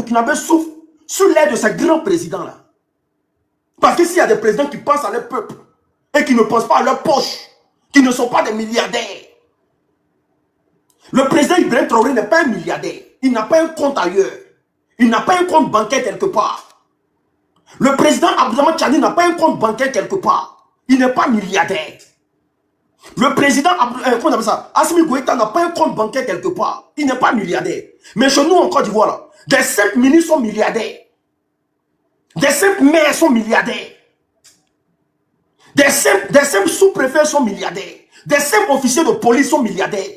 Burkinabés souffrent sous l'aide de ces grands présidents-là. Parce que s'il y a des présidents qui pensent à leur peuple et qui ne pensent pas à leur poche, qui ne sont pas des milliardaires. Le président Ibrahim Traoré n'est pas un milliardaire. Il n'a pas un compte ailleurs. Il n'a pas un compte bancaire quelque part. Le président Abdoulaye Tchani n'a pas un compte bancaire quelque part. Il n'est pas milliardaire. Le président Assimi Goïta n'a pas un compte bancaire quelque part. Il n'est pas milliardaire. Mais chez nous en Côte d'Ivoire, là, des 5 ministres sont milliardaires. Des 5 maires sont milliardaires. Des 5 sous-préfets sont milliardaires. Des 5 officiers de police sont milliardaires.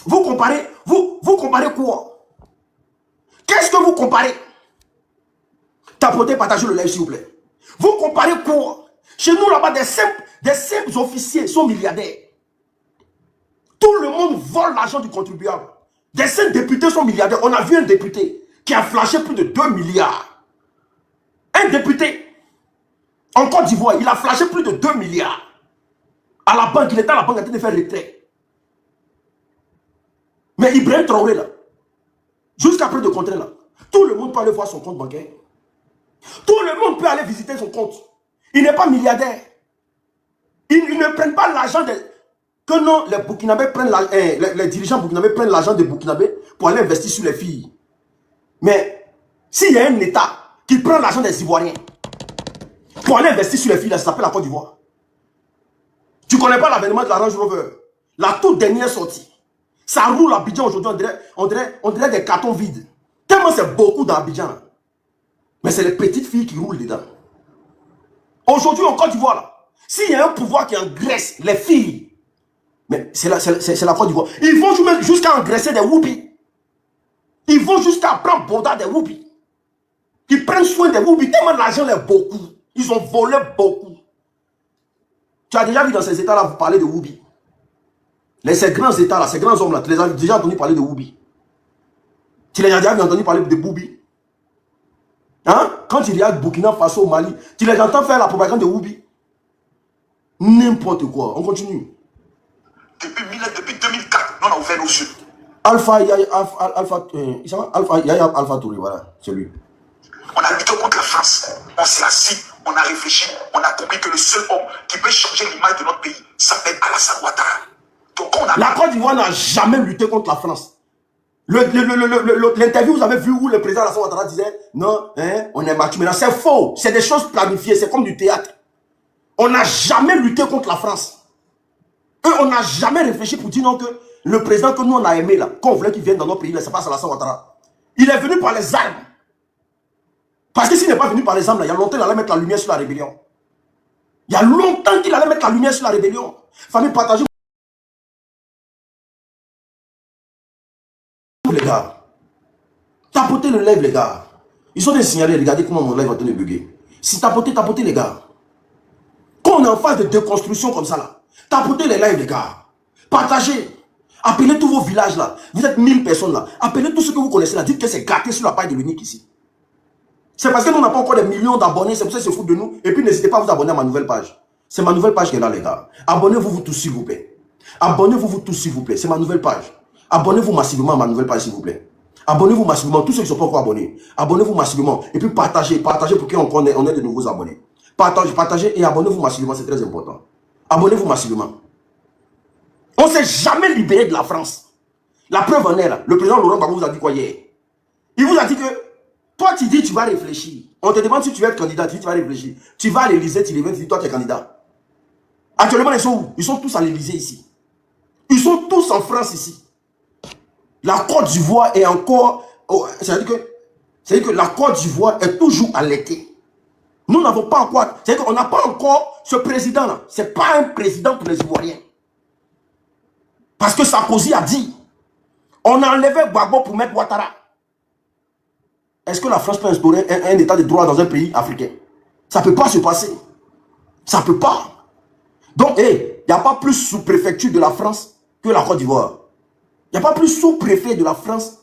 Vous comparez quoi? Qu'est-ce que vous comparez? Tapotez, partagez le live s'il vous plaît. Vous comparez quoi? Chez nous là-bas, des simples officiers sont milliardaires. Tout le monde vole l'argent du contribuable. Des 5 députés sont milliardaires. On a vu un député qui a flashé plus de 2 milliards. Un député en Côte d'Ivoire, il a flashé plus de 2 milliards. À la banque, il était à la banque en train de faire retrait. Mais Ibrahim Traoré là, jusqu'à près de contrat là, tout le monde peut aller voir son compte bancaire. Tout le monde peut aller visiter son compte. Il n'est pas milliardaire. Ils ne prennent pas l'argent que non, les Burkinabés prennent les dirigeants burkinabés prennent l'argent des Burkinabés pour aller investir sur les filles. Mais s'il y a un État qui prend l'argent des Ivoiriens pour aller investir sur les filles, là, ça s'appelle la Côte d'Ivoire. Tu ne connais pas l'avènement de la Range Rover? La toute dernière sortie. Ça roule à Abidjan aujourd'hui, on dirait des cartons vides. Tellement c'est beaucoup dans Abidjan. Mais c'est les petites filles qui roulent dedans. Aujourd'hui en Côte d'Ivoire, s'il y a un pouvoir qui engraisse les filles, mais c'est la Côte d'Ivoire. Ils vont jusqu'à engraisser des whoopis. Ils vont jusqu'à prendre Boda des whoopis. Ils prennent soin des whoopis. Tellement l'argent est beaucoup. Ils ont volé beaucoup. Tu as déjà vu dans ces états-là, vous parlez de whoopis. Ces grands états-là, ces grands hommes-là, tu les as déjà entendu parler de whoopis. Tu les as déjà entendu parler de Boubi. Hein? Quand tu regardes Burkina Faso au Mali, tu les entends faire la propagande de Woubi. N'importe quoi. On continue. Depuis 2004, nous on a ouvert nos yeux. Alpha Alpha Touré, voilà, c'est lui. On a lutté contre la France. On s'est assis, on a réfléchi, on a compris que le seul homme qui peut changer l'image de notre pays s'appelle Alassane Ouattara. Donc la Côte d'Ivoire n'a jamais lutté contre la France. L'interview, vous avez vu où le président Alassane Ouattara disait non, hein, on est battu. Mais c'est faux. C'est des choses planifiées. C'est comme du théâtre. On n'a jamais lutté contre la France. Eux, on n'a jamais réfléchi pour dire non que le président que nous on a aimé là, qu'on voulait qu'il vienne dans notre pays, c'est pas Alassane Ouattara. Il est venu par les armes. Parce que s'il n'est pas venu par les armes, là, il y a longtemps qu'il allait mettre la lumière sur la rébellion. Il y a longtemps qu'il allait mettre la lumière sur la rébellion. Famille, partagez. Les gars, tapotez le live les gars. Ils sont des signalés, regardez comment mon live va te le bugger. Si tapotez les gars. Quand on est en phase de déconstruction comme ça là, tapotez les lives les gars. Partagez. Appelez tous vos villages là. Vous êtes 1000 personnes là. Appelez tous ceux que vous connaissez là. Dites que c'est gâté sur la paille de l'unique ici. C'est parce que nous n'avons pas encore des millions d'abonnés. C'est pour ça qu'ils se foutent de nous. Et puis n'hésitez pas à vous abonner à ma nouvelle page. C'est ma nouvelle page qui est là les gars. Abonnez-vous vous tous s'il vous plaît. Abonnez-vous vous tous s'il vous plaît. C'est ma nouvelle page. Abonnez-vous massivement à ma nouvelle page, s'il vous plaît. Abonnez-vous massivement, tous ceux qui ne sont pas encore abonnés. Abonnez-vous massivement. Et puis partagez pour qu'on ait de nouveaux abonnés. Partagez et abonnez-vous massivement, c'est très important. Abonnez-vous massivement. On ne s'est jamais libéré de la France. La preuve en est là. Le président Laurent Gbagbo vous a dit quoi hier? Il vous a dit que, toi tu dis tu vas réfléchir. On te demande si tu veux être candidat, tu dis tu vas réfléchir. Tu vas à l'Élysée, tu dis toi tu es candidat. Actuellement ils sont où? Ils sont tous à l'Élysée ici. Ils sont tous en France ici. La Côte d'Ivoire est encore... C'est-à-dire que la Côte d'Ivoire est toujours à l'été. Nous n'avons pas encore... C'est-à-dire qu'on n'a pas encore ce président-là. Ce n'est pas un président pour les Ivoiriens. Parce que Sarkozy a dit, on a enlevé Gbagbo pour mettre Ouattara. Est-ce que la France peut instaurer un état de droit dans un pays africain? Ça ne peut pas se passer. Ça ne peut pas. Donc, il n'y a pas plus sous-préfecture de la France que la Côte d'Ivoire. Il n'y a pas plus sous-préfet de la France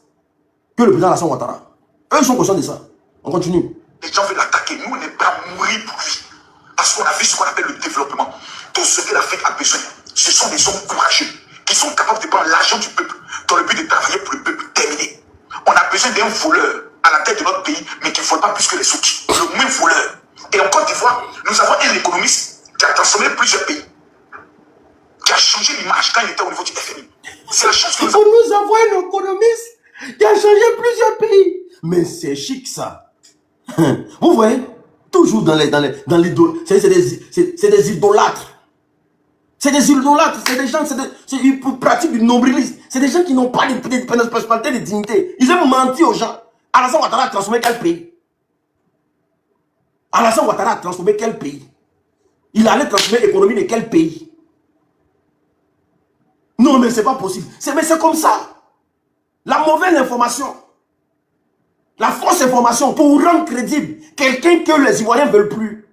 que le président Alassane Ouattara. Eux, ils sont conscients de ça. On continue. Les gens veulent l'attaquer. Nous, on n'est pas à mourir pour lui. Parce qu'on a vu ce qu'on appelle le développement. Tout ce que l'Afrique a besoin, ce sont des hommes courageux qui sont capables de prendre l'argent du peuple dans le but de travailler pour le peuple. Terminé. On a besoin d'un voleur à la tête de notre pays, mais qui ne vole pas plus que les autres. Le même voleur. Et en Côte d'Ivoire, nous avons un économiste qui a transformé plusieurs pays, qui a changé l'image quand il était au niveau du FMI. C'est la chose que nous avons. Nous avons un économiste qui a changé plusieurs pays. Mais c'est chic ça. Vous voyez, toujours dans les c'est des idolâtres. C'est des idolâtres, c'est des gens, ils pratiquent du nombrilisme. C'est des gens qui n'ont pas de personnalité, de dignité. Ils aiment mentir aux gens. Alassane Ouattara a transformé quel pays? Alassane Ouattara a transformé quel pays? Il allait transformer l'économie de quel pays? Non, mais c'est pas possible. Mais c'est comme ça. La mauvaise information, la fausse information, pour rendre crédible quelqu'un que les Ivoiriens ne veulent plus.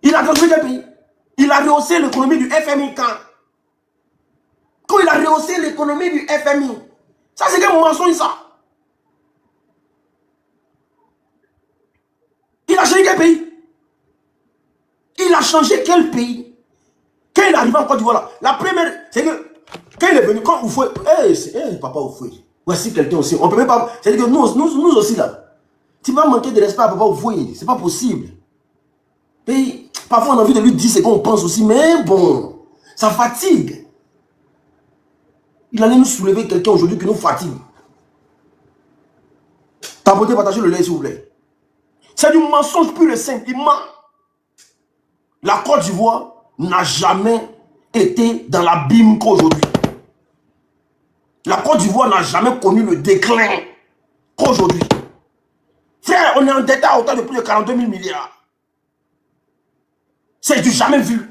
Il a transformé quel pays? Il a rehaussé l'économie du FMI quand il a rehaussé l'économie du FMI. Ça, c'est quel mensonge, ça? Il a changé quel pays? Il a changé quel pays? Quand il est arrivé en Côte d'Ivoire, la première, c'est que quand il est venu, quand Oufoué, papa Oufoué, voici quelqu'un aussi. On peut même pas, c'est-à-dire que nous aussi là, tu vas manquer de respect à papa Oufoué, c'est pas possible. Et parfois on a envie de lui dire ce qu'on pense aussi, mais bon, ça fatigue. Il allait nous soulever quelqu'un aujourd'hui qui nous fatigue. Tapoter, partagez le lait s'il vous plaît. C'est du mensonge pur et simple, il ment. La Côte d'Ivoire n'a jamais été dans l'abîme qu'aujourd'hui. La Côte d'Ivoire n'a jamais connu le déclin qu'aujourd'hui. Frère, on est endetté à hauteur de plus de 42 000 milliards. C'est du jamais vu.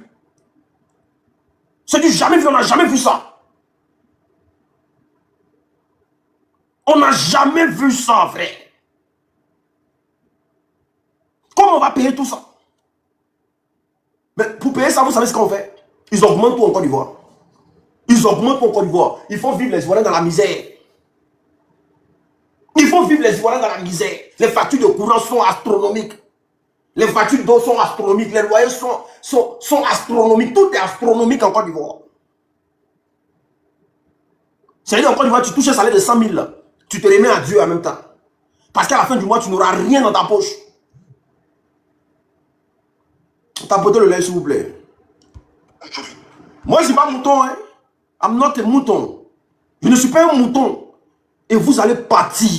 C'est du jamais vu, on n'a jamais vu ça. On n'a jamais vu ça, frère. Comment on va payer tout ça? Mais pour payer ça, vous savez ce qu'on fait? Ils augmentent tout en Côte d'Ivoire. Ils augmentent tout en Côte d'Ivoire. Il faut vivre les Ivoiriens dans la misère. Il faut vivre les Ivoiriens dans la misère. Les factures de courant sont astronomiques. Les factures d'eau sont astronomiques. Les loyers sont astronomiques. Tout est astronomique en Côte d'Ivoire. C'est-à-dire en Côte d'Ivoire, tu touches un salaire de 100 000 là. Tu te remets à Dieu en même temps. Parce qu'à la fin du mois, tu n'auras rien dans ta poche. Tapotez le lait, s'il vous plaît. Moi, je ne suis pas mouton. Hein? I'm not a mouton. Je ne suis pas un mouton. Et vous allez partir.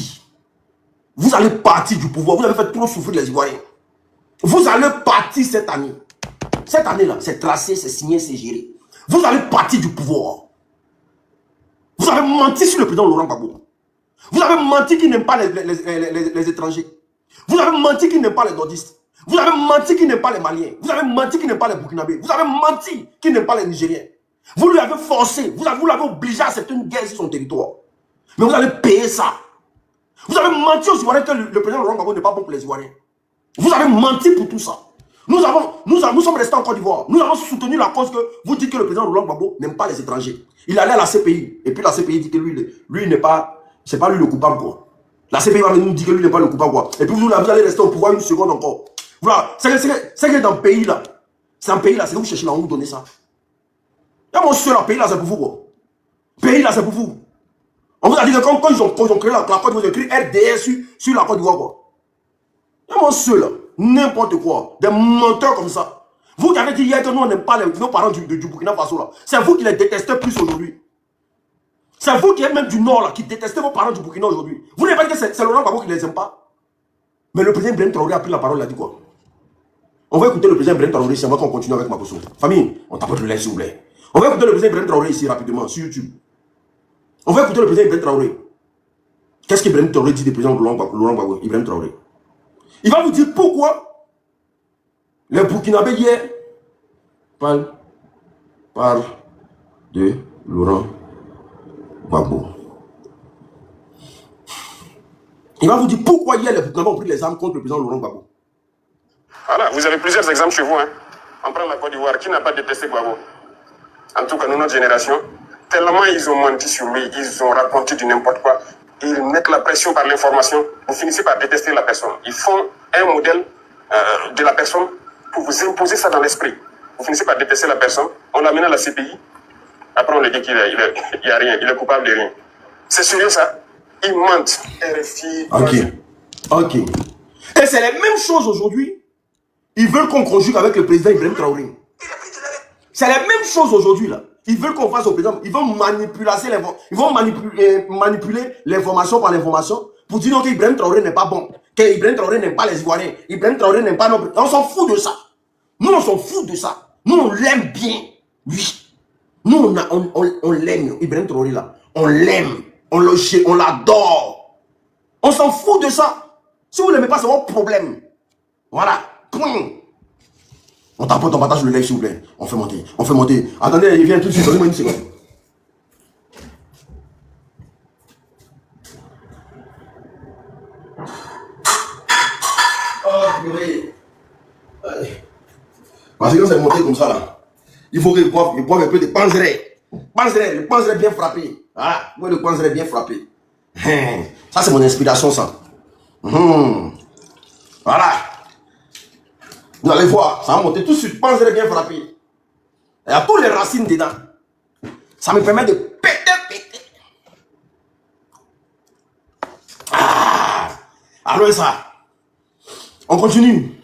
Vous allez partir du pouvoir. Vous avez fait trop souffrir les Ivoiriens. Vous allez partir cette année. Cette année-là, c'est tracé, c'est signé, c'est géré. Vous allez partir du pouvoir. Vous avez menti sur le président Laurent Gbagbo. Vous avez menti qu'il n'aime pas les étrangers. Vous avez menti qu'il n'aime pas les nordistes. Vous avez menti qu'il n'aime pas les Maliens. Vous avez menti qu'il n'aime pas les Burkinabés. Vous avez menti qu'il n'aime pas les Nigériens. Vous lui avez forcé. Vous l'avez obligé à accepter une guerre sur son territoire. Mais vous allez payer ça. Vous avez menti aux Ivoiriens que le président Laurent Gbagbo n'est pas bon pour les Ivoiriens. Vous avez menti pour tout ça. Nous sommes restés en Côte d'Ivoire. Nous avons soutenu la cause que vous dites que le président Laurent Gbagbo n'aime pas les étrangers. Il allait à la CPI. Et puis la CPI dit que lui n'est pas... C'est pas lui le coupable, quoi. La CPI va nous dire que lui n'est pas le coupable, quoi. Et puis vous allez rester au pouvoir une seconde encore. Voilà. C'est que dans le pays, là. C'est un pays, là. C'est que vous cherchez là, on vous donne ça. Il y a mon seul, là. Pays, là, c'est pour vous, quoi. Pays, là, c'est pour vous. On vous a dit que quand ils ont créé la Côte d'Ivoire, ils ont écrit RDS sur la Côte d'Ivoire, quoi. Il y a mon seul, là. N'importe quoi. Des menteurs comme ça. Vous qui avez dit hier que nous, on n'aime pas nos parents du Burkina Faso, là. C'est vous qui les détestez plus aujourd'hui. C'est vous qui êtes même du Nord, là, qui détestez vos parents du Burkina aujourd'hui. Vous n'avez pas dit que c'est Laurent Gbagbo qui ne les aime pas. Mais le président Ibrahim Traoré a pris la parole, il a dit quoi? On va écouter le président Ibrahim Traoré ici, on va qu'on continue avec Makosso. Famille, on tapote le lait, s'il vous plaît. On va écouter le président Ibrahim Traoré ici, rapidement, sur YouTube. On va écouter le président Ibrahim Traoré. Qu'est-ce qu'Ibrahim Traoré dit du président Laurent Gbagbo, Ibrahim Traoré? Il va vous dire pourquoi les Burkinabés hier parlent de Laurent Gbagbo. Il va vous dire pourquoi hier les Burkinabés ont pris les armes contre le président Laurent Gbagbo. Voilà, vous avez plusieurs exemples chez vous. Hein. On prend la Côte d'Ivoire. Qui n'a pas détesté Gbagbo? En tout cas, nous, notre génération, tellement ils ont menti sur lui, ils ont raconté du n'importe quoi. Ils mettent la pression par l'information. Vous finissez par détester la personne. Ils font un modèle de la personne pour vous imposer ça dans l'esprit. Vous finissez par détester la personne. On l'amène à la CPI. Après, on lui dit qu'il n'y a rien. Il est coupable de rien. C'est sérieux, ça? Ils mentent. RFI. Ok. Ok. Et c'est la même chose aujourd'hui. Ils veulent qu'on conjugue avec le président Ibrahim Traoré. C'est la même chose aujourd'hui là. Ils veulent qu'on fasse au président. Ils vont manipuler l'information par l'information pour dire non qu'Ibrahim Traoré n'est pas bon. Qu'Ibrahim Traoré n'aime pas les Ivoiriens. Ibrahim Traoré n'aime pas nos... On s'en fout de ça. Nous on s'en fout de ça. Nous on l'aime bien. Oui. Nous on l'aime. Ibrahim Traoré là. On l'aime. On l'adore. On s'en fout de ça. Si vous ne l'aimez pas, c'est votre problème. Voilà. Point. On t'apporte, on partage le live s'il vous plaît. On fait monter. On fait monter. Attendez, il vient tout de suite. Donnez-moi une seconde. Oh, purée. Parce que quand c'est monté comme ça là, il faut qu'il boive un peu de panzeret. Panzeret, le panzeret bien frappé. Voilà. Moi, le panzeret bien frappé. Ça, c'est mon inspiration, ça. Voilà. Vous allez voir, ça va monter tout de suite. Panzeret bien frappé. Il y a toutes les racines dedans. Ça me permet de péter. Ah. Alors ça. On continue.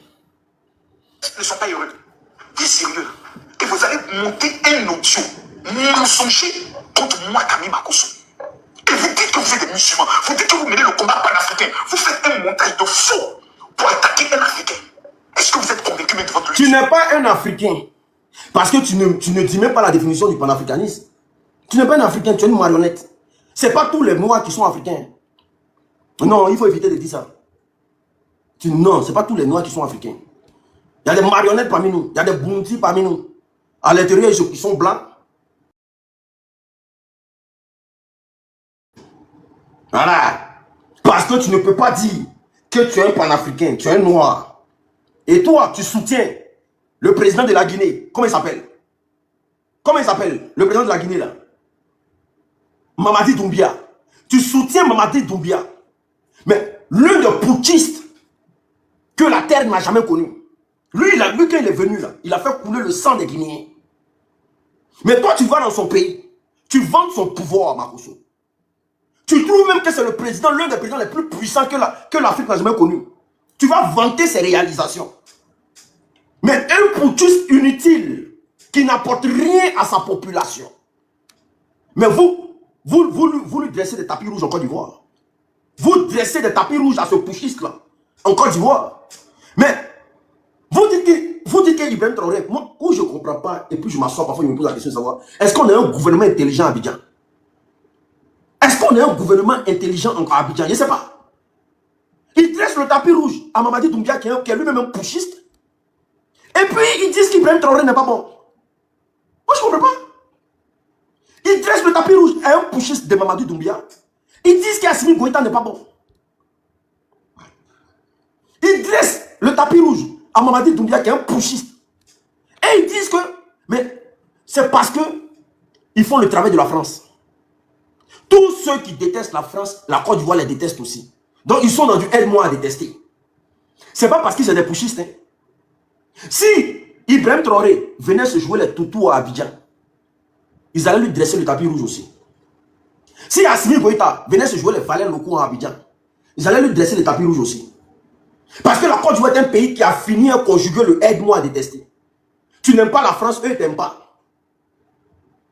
Ne sont pas heureux. Dis sérieux. Et vous allez monter un audio mensonger contre moi, Camille Makosso. Et vous dites que vous êtes des musulmans. Vous dites que vous menez le combat panafricain. Vous faites un montage de faux pour attaquer un Africain. Est-ce que vous êtes convaincu de votre... Tu n'es pas un Africain. Parce que tu ne dis même pas la définition du panafricanisme. Tu n'es pas un Africain, tu es une marionnette. Ce n'est pas tous les Noirs qui sont africains. Non, il faut éviter de dire ça. Non, ce n'est pas tous les Noirs qui sont africains. Il y a des marionnettes parmi nous. Il y a des bounty parmi nous. À l'intérieur, ils sont blancs. Voilà. Parce que tu ne peux pas dire que tu es un panafricain, tu es un noir. Et toi, tu soutiens le président de la Guinée. Comment il s'appelle? Comment il s'appelle? Le président de la Guinée là. Mamadi Doumbia. Tu soutiens Mamadi Doumbia. Mais l'un des putschistes que la terre n'a jamais connu. Lui, quand il est venu là, il a fait couler le sang des Guinéens. Mais toi, tu vas dans son pays. Tu vantes son pouvoir, Makosso. Tu trouves même que c'est le président, l'un des présidents les plus puissants que l'Afrique n'a jamais connu. Tu vas vanter ses réalisations. Mais un putschiste inutile qui n'apporte rien à sa population. Mais vous lui dressez des tapis rouges en Côte d'Ivoire. Vous dressez des tapis rouges à ce putschiste-là en Côte d'Ivoire. Mais vous dites qu'Ibrahim Traoré, moi, où je ne comprends pas, et puis je m'assois parfois, je me pose la question de savoir, est-ce qu'on a un gouvernement intelligent à Abidjan? Est-ce qu'on a un gouvernement intelligent à Abidjan? Je ne sais pas. Ils dressent le tapis rouge à Mamadi Doumbia, qui est lui-même un putschiste. Et puis, ils disent qu'Ibrahim Traoré n'est pas bon. Moi, je ne comprends pas. Ils dressent le tapis rouge à un putschiste de Mamadi Doumbia. Ils disent qu'Assimi Goïta n'est pas bon. Ils dressent le tapis rouge à Mamadi Doumbia, qui est un putschiste. Et ils disent que, mais c'est parce que ils font le travail de la France. Tous ceux qui détestent la France, la Côte d'Ivoire les déteste aussi. Donc ils sont dans du aide-moi à détester. C'est pas parce qu'ils sont des putschistes. Hein. Si Ibrahim Traoré venait se jouer les toutous à Abidjan, ils allaient lui dresser le tapis rouge aussi. Si Assimi Goïta venait se jouer les valets locaux à Abidjan, ils allaient lui dresser le tapis rouge aussi. Parce que la Côte d'Ivoire est un pays qui a fini à conjuguer le aide-moi à détester. Tu n'aimes pas la France, eux ils t'aiment pas.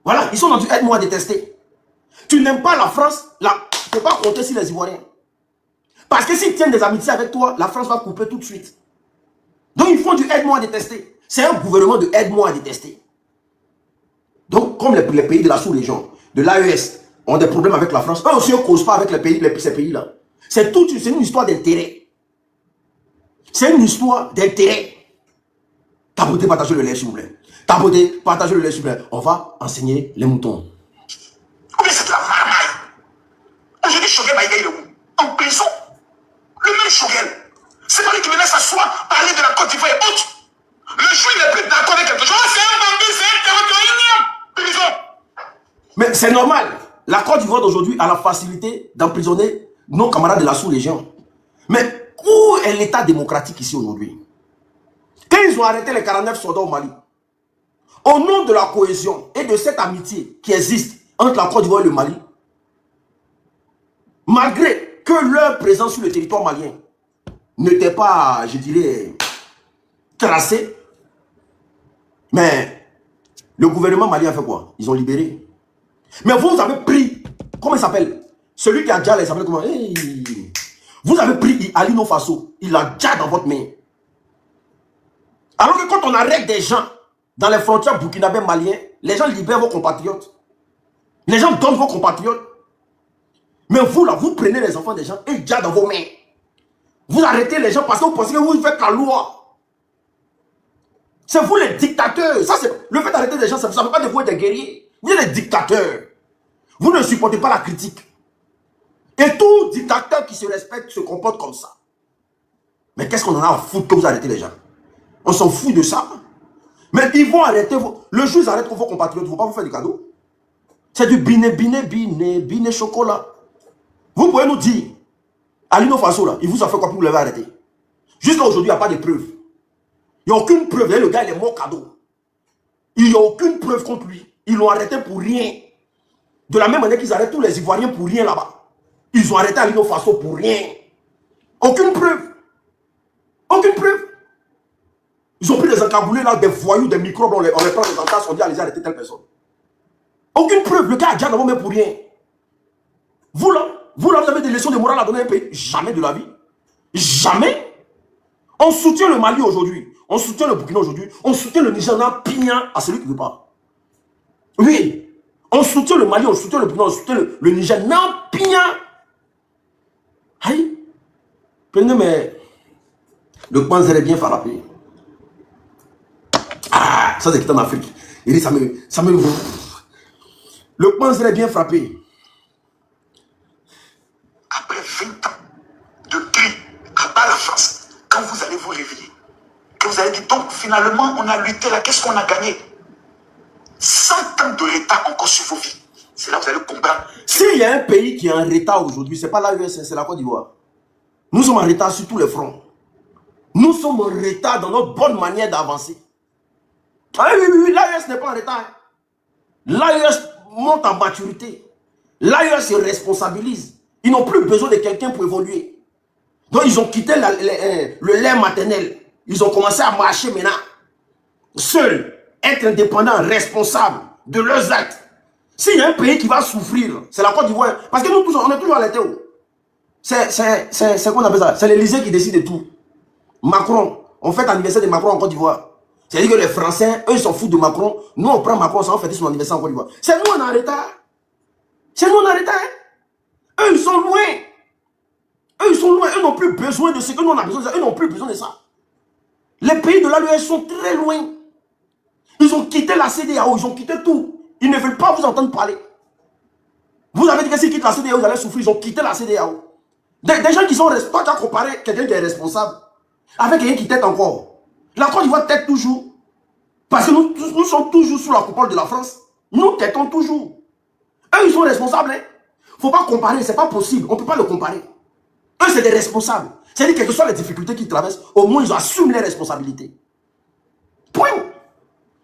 Voilà, ils sont dans du aide-moi à détester. Tu n'aimes pas la France, tu ne peux pas compter sur les Ivoiriens. Parce que s'ils tiennent des amitiés avec toi, la France va couper tout de suite. Donc ils font du aide-moi à détester. C'est un gouvernement de aide-moi à détester. Donc comme les pays de la sous-région, de l'AES, ont des problèmes avec la France, eux aussi ne causent pas avec ces pays-là. C'est une histoire d'intérêt. C'est une histoire d'intérêt. Tapoter, partagez le lait s'il vous plaît. Tapoter, partagez le lait s'il vous plaît. On va enseigner les moutons. Combien c'est de la marmaille? Aujourd'hui, Choguel Maïga, il est où? En prison. Le même Choguel. C'est pas lui qui venait s'asseoir, parler de la Côte d'Ivoire et autres. Le jour, il n'est plus d'accord avec quelque chose. C'est un bandit, c'est un terroriste. Prison. Mais c'est normal. La Côte d'Ivoire d'aujourd'hui a la facilité d'emprisonner nos camarades de la sous-région. Mais où est l'état démocratique ici aujourd'hui? Quand ils ont arrêté les 49 soldats au Mali, au nom de la cohésion et de cette amitié qui existe entre la Côte d'Ivoire et le Mali, Malgré que leur présence sur le territoire malien n'était pas, je dirais, tracée, mais le gouvernement malien a fait quoi? Ils ont libéré. Mais vous avez pris, comment il s'appelle? Celui qui a déjà, il s'appelle comment? Hey. Vous avez pris Alino Faso, il a déjà dans votre main. Alors que quand on arrête des gens dans les frontières burkinabé maliens, les gens libèrent vos compatriotes. Les gens donnent vos compatriotes. Mais vous là, vous prenez les enfants des gens et déjà dans vos mains. Vous arrêtez les gens parce que vous pensez que vous faites la loi. C'est vous les dictateurs. Ça, c'est le fait d'arrêter des gens, ça ne veut pas de vous être des guerriers. Vous êtes des dictateurs. Vous ne supportez pas la critique. Et tout dictateur qui se respecte se comporte comme ça. Mais qu'est-ce qu'on en a à foutre que vous arrêtez les gens? On s'en fout de ça. Mais ils vont arrêter vos... Le jour où ils arrêtent vos compatriotes, ils ne vont pas vous faire du cadeau. C'est du biné chocolat. Vous pouvez nous dire, Alino Faso là, il vous a fait quoi pour vous l'avez arrêté? Jusqu'à aujourd'hui, il n'y a pas de preuve. Il n'y a aucune preuve. Le gars, il est mort cadeau. Il n'y a aucune preuve contre lui. Ils l'ont arrêté pour rien. De la même manière qu'ils arrêtent tous les Ivoiriens pour rien là-bas. Ils ont arrêté Alino Faso pour rien. Aucune preuve. Aucune preuve. Ils ont pris des encaboulés là, des voyous, des microbes, on les prend les entasses, on dit allez arrêter telle personne. Aucune preuve. Le gars a déjà dans vos mains pour rien. Vous là, vous avez des leçons de morale à donner à un pays. Jamais de la vie. Jamais. On soutient le Mali aujourd'hui. On soutient le Burkina aujourd'hui. On soutient le Niger en pignant à celui qui ne veut pas. Oui. On soutient le Mali, on soutient le Burkina, on soutient le Niger en pignant. Aïe. Prenez, mais le Panzer est bien frappé. Ah, ça c'est en Afrique. Il dit, ça me... Le Panzer est bien frappé. Après 20 ans de cris à bas la France, quand vous allez vous réveiller, que vous allez dire, donc finalement on a lutté là, qu'est-ce qu'on a gagné? 100 ans de retard encore sur vos vies. C'est là que vous allez comprendre. S'il y a un pays qui est en retard aujourd'hui, ce n'est pas l'USN, c'est la Côte d'Ivoire. Nous sommes en retard sur tous les fronts. Nous sommes en retard dans notre bonne manière d'avancer. Ah oui, l'AES n'est pas en retard. L'AES monte en maturité. L'AES se responsabilise. Ils n'ont plus besoin de quelqu'un pour évoluer. Donc ils ont quitté le lait maternel. Ils ont commencé à marcher maintenant. Seuls, être indépendants, responsables de leurs actes. S'il y a un pays qui va souffrir, c'est la Côte d'Ivoire. Parce que nous tous, on est toujours à l'été. C'est quoi on appelle ça? C'est l'Élysée qui décide de tout. Macron, on fête l'anniversaire de Macron en Côte d'Ivoire. C'est-à-dire que les Français, eux, ils s'en foutent de Macron. Nous, on prend Macron, ça va fêter son anniversaire en Côte d'Ivoire. C'est nous, on est en retard. C'est nous, on est en retard. Eux, ils sont loin. Eux, ils sont loin. Eux n'ont plus besoin de ce que nous, on a besoin de ça. Eux n'ont plus besoin de ça. Les pays de l'AES sont très loin. Ils ont quitté la CEDEAO, ils ont quitté tout. Ils ne veulent pas vous entendre parler. Vous avez dit que s'ils quittent la CEDEAO, vous allez souffrir. Ils ont quitté la CEDEAO. Des gens qui sont responsables. Toi, tu as comparé quelqu'un qui est responsable avec quelqu'un qui tête encore. La Côte d'Ivoire tête toujours. Parce que nous sommes toujours sous la coupole de la France. Nous têtons toujours. Eux, ils sont responsables. Il ne faut pas comparer, ce n'est pas possible. On ne peut pas le comparer. Eux, c'est des responsables. C'est-à-dire, quelles que soient les difficultés qu'ils traversent, au moins, ils assument les responsabilités. Point.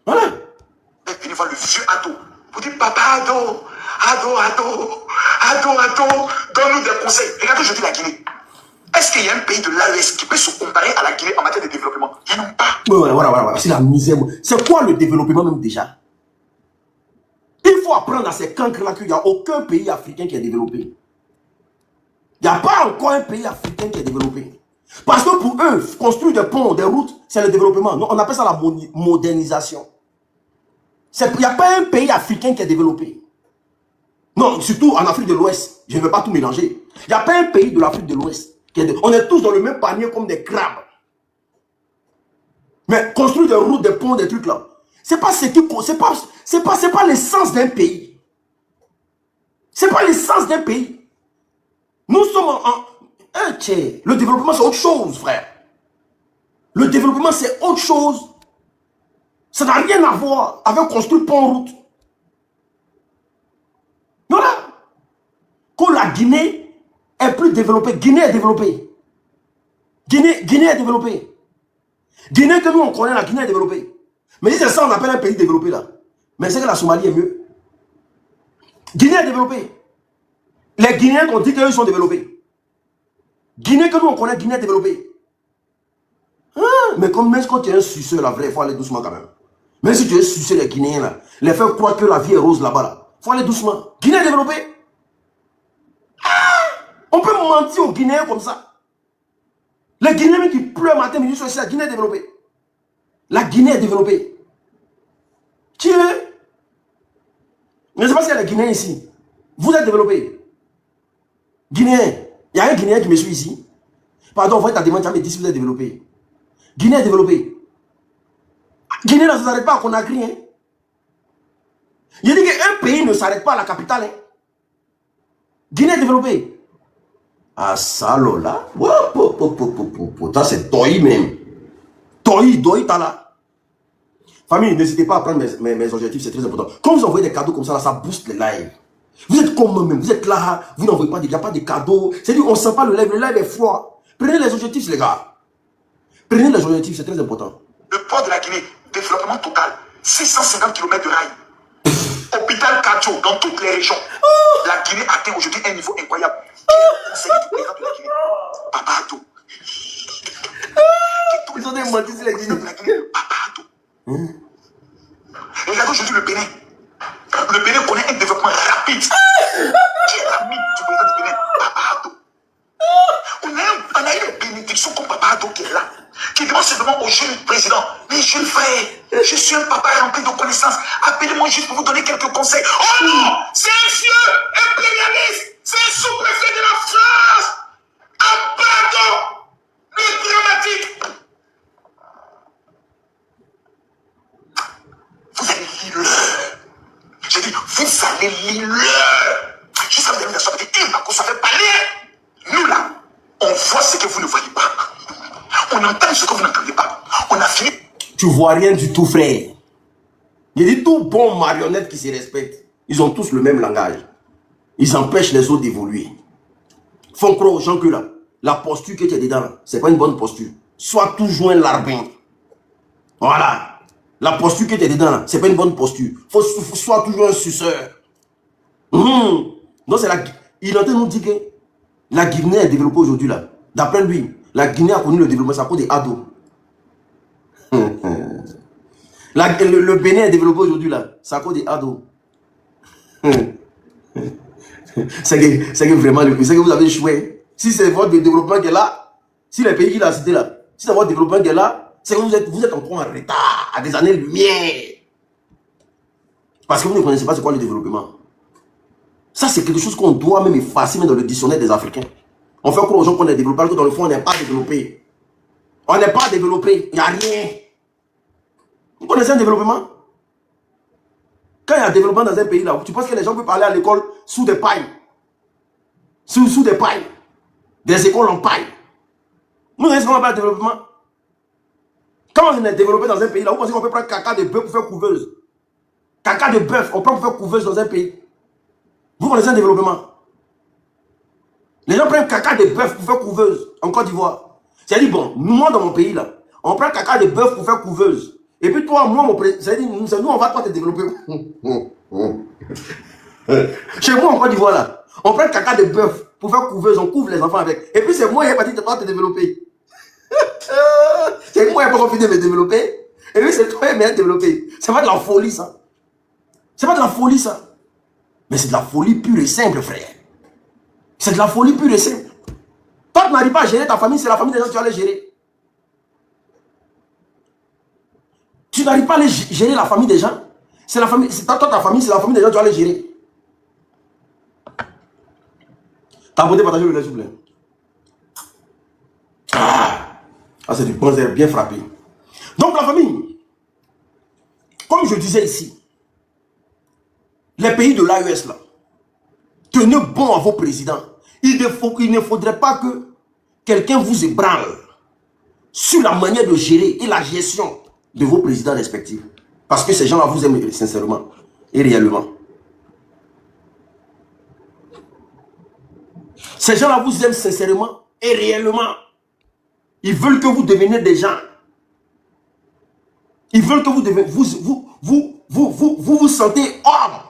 Voilà. Et une fois le vieux ado, vous dites, papa ado, donne-nous des conseils. Regardez, je dis la Guinée. Est-ce qu'il y a un pays de l'AES qui peut se comparer à la Guinée en matière de développement? Ils n'ont pas. Voilà. C'est la misère. C'est quoi le développement même déjà? Il faut apprendre à ces cancres-là qu'il n'y a aucun pays africain qui est développé. Il n'y a pas encore un pays africain qui est développé. Parce que pour eux, construire des ponts, des routes, c'est le développement. Non, on appelle ça la modernisation. Il n'y a pas un pays africain qui est développé. Non, surtout en Afrique de l'Ouest. Je ne veux pas tout mélanger. Il n'y a pas un pays de l'Afrique de l'Ouest. On est tous dans le même panier comme des crabes. Mais construire des routes, des ponts, des trucs là, c'est pas l'essence d'un pays. C'est pas l'essence d'un pays. Nous sommes le développement c'est autre chose, frère. Le développement c'est autre chose. Ça n'a rien à voir avec construire pont route. Voilà. Quand la Guinée est plus développée, Guinée est développée. Guinée est développée. Guinée que nous on connaît, la Guinée est développée. Mais si c'est ça on appelle un pays développé là. Mais c'est que la Somalie est mieux. Guinée est développée. Les Guinéens qu'on dit qu'ils sont développés. Guinée que nous on connaît, Guinée développée. Ah, mais comme même quand tu es un suceur, la vraie, il faut aller doucement quand même. Même si tu es suceur les Guinéens là, les faire croire que la vie est rose là-bas là, il faut aller doucement. Guinée développée. Ah, on peut mentir aux Guinéens comme ça. Les Guinéens qui pleurent matin, midi, soir, la Guinée est développée. La Guinée est développée. Qui est? Je ne sais pas s'il y a les Guinéens ici. Vous êtes développés. Guinéens. Il y a un Guinéen qui me suit ici. Pardon, envoie ta demande, tu me dis si vous êtes développé. Guinée est développée. Guinée ne s'arrête pas à Conakry. Hein. Il dit qu'un pays ne s'arrête pas à la capitale. Hein. Guinée est développée. Ah, ça, là. Ça, c'est Toyi même. Toyi, Tala. Famille, n'hésitez pas à prendre mes objectifs, c'est très important. Quand vous envoyez des cadeaux comme ça, là, ça booste les lives. Vous êtes comme moi-même, vous êtes là, vous n'envoyez pas, il n'y a pas de cadeaux. C'est-à-dire, on ne sent pas le live est froid. Prenez les objectifs, les gars. Prenez les objectifs, c'est très important. Le port de la Guinée, développement total, 650 km de rail. Hôpital Kadjo, dans toutes les régions. La Guinée atteint aujourd'hui un niveau incroyable. C'est le président de la Guinée. Papa Addo. Ils ont des mentis, les Guinéens. Papa Addo. Regardez aujourd'hui le Bénin. Le Bénin connaît un développement rapide. Qui est l'ami du président du Bénin, Papa Addo. On a une bénédiction comme Papa Addo qui est là. Qui demande simplement au jeune président, mais jeune frère, je suis un papa rempli de connaissances. Appelez-moi juste pour vous donner quelques conseils. Oh non, c'est un vieux impérialiste. C'est un sous-préfet de la France. Abandon le dramatique. Vous allez lire. J'ai dit, vous allez lire. Jusqu'à vous allez m'asseoir et dire, ça fait parler. Nous là, on voit ce que vous ne voyez pas. On entend ce que vous n'entendez pas. On a fini. Tu vois rien du tout, frère. Il dit tout bon marionnette qui se respectent. Ils ont tous le même langage. Ils empêchent les autres d'évoluer. Font croire aux gens que là, la posture que tu es dedans, ce n'est pas une bonne posture. Sois toujours un larbin. Voilà. La posture que tu es dedans, ce n'est pas une bonne posture. Sois toujours un suceur. Donc c'est la... Il est en train de nous dire que la Guinée est développée aujourd'hui là. D'après lui, la Guinée a connu le développement, ça à cause des ados. Le Bénin est développé aujourd'hui là, c'est à cause des ados. C'est que vraiment, c'est que vous avez échoué. Si c'est votre développement qui est là, si les pays qui l'a cité là, si c'est votre développement qui est là, c'est que vous êtes encore en retard, à des années-lumière. Parce que vous ne connaissez pas c'est quoi le développement. Ça, c'est quelque chose qu'on doit même effacer même dans le dictionnaire des Africains. On fait croire aux gens qu'on est développé, alors que dans le fond, on n'est pas développé. On n'est pas développé, il n'y a rien. Vous connaissez un développement? Quand il y a un développement dans un pays là, tu penses que les gens peuvent parler à l'école sous des pailles? Sous des pailles. Des écoles en paille. Nous, on n'a pas de développement. Quand on est développé dans un pays là, vous pensez qu'on peut prendre caca de bœuf pour faire couveuse? Caca de bœuf, on prend pour faire couveuse dans un pays. Vous connaissez un développement? Les gens prennent caca de bœuf pour faire couveuse en Côte d'Ivoire. C'est-à-dire, bon, moi dans mon pays là, on prend caca de bœuf pour faire couveuse. Et puis toi, moi, mon président, c'est-à-dire, nous, on va pas te développer. Chez moi en Côte d'Ivoire là, on prend caca de bœuf pour faire couveuse, on couvre les enfants avec. Et puis c'est moi qui ai pas dit de te développer. C'est moi qui n'ai pas envie de me développer. Et puis c'est toi qui m'as développé. C'est pas de la folie ça. C'est pas de la folie ça. Mais c'est de la folie pure et simple, frère. C'est de la folie pure et simple. Toi, tu n'arrives pas à gérer ta famille, c'est la famille des gens que tu vas les gérer. Tu n'arrives pas à gérer la famille des gens. C'est la famille, c'est toi ta famille, c'est la famille des gens que tu vas les gérer. T'as abonné, partagez le lien, s'il vous plaît. Ah, c'est du bon zèle bien frappé. Donc la famille, comme je disais ici, les pays de l'AES là, tenez bon à vos présidents. Il ne faudrait pas que quelqu'un vous ébranle sur la manière de gérer et la gestion de vos présidents respectifs. Parce que ces gens-là vous aiment sincèrement et réellement. Ces gens-là vous aiment sincèrement et réellement. Ils veulent que vous deveniez des gens. Ils veulent que vous deveniez, vous sentez homme.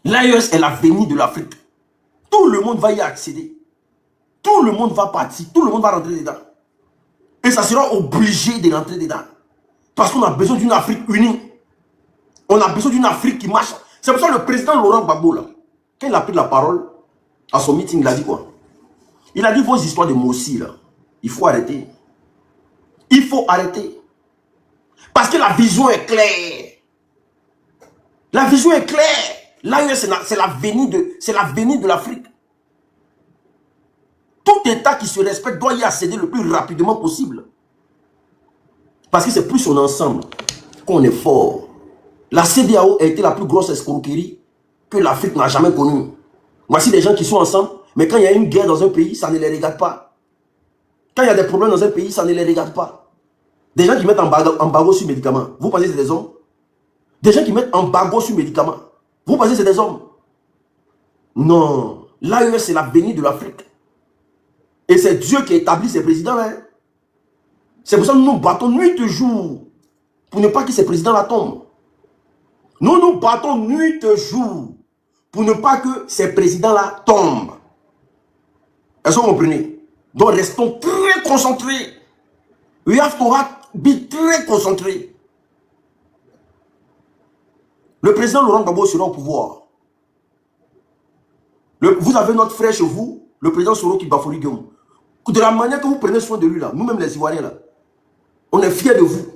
L'AES est l'avenir de l'Afrique. Tout le monde va y accéder. Tout le monde va partir. Tout le monde va rentrer dedans. Et ça sera obligé de rentrer dedans. Parce qu'on a besoin d'une Afrique unie. On a besoin d'une Afrique qui marche. C'est pour ça que le président Laurent Gbagbo, là, quand il a pris la parole à son meeting, il a dit quoi? Il a dit vos histoires de Mossi, là. Il faut arrêter. Il faut arrêter. Parce que la vision est claire. La vision est claire. L'AES, c'est l'avenir de l'Afrique. Tout État qui se respecte doit y accéder le plus rapidement possible. Parce que c'est plus son ensemble qu'on est fort. La CEDEAO a été la plus grosse escroquerie que l'Afrique n'a jamais connue. Voici des gens qui sont ensemble, mais quand il y a une guerre dans un pays, ça ne les regarde pas. Quand il y a des problèmes dans un pays, ça ne les regarde pas. Des gens qui mettent embargo sur médicaments, vous pensez que c'est des hommes? Des gens qui mettent embargo sur médicaments, vous pensez que c'est des hommes? Non. L'AES, c'est l'avenir de l'Afrique. Et c'est Dieu qui établit ces présidents. Hein. C'est pour ça que nous nous battons nuit et jour pour ne pas que ces présidents-là tombent. Nous nous battons nuit et jour pour ne pas que ces présidents-là tombent. Est-ce que vous comprenez? Donc restons très concentrés. We have to be très concentrés. Le président Laurent Gbagbo sera au pouvoir. Vous avez notre frère chez vous, le président Soro Kibafoli Guillaume. De la manière que vous prenez soin de lui là, nous-mêmes les Ivoiriens là, on est fiers de vous.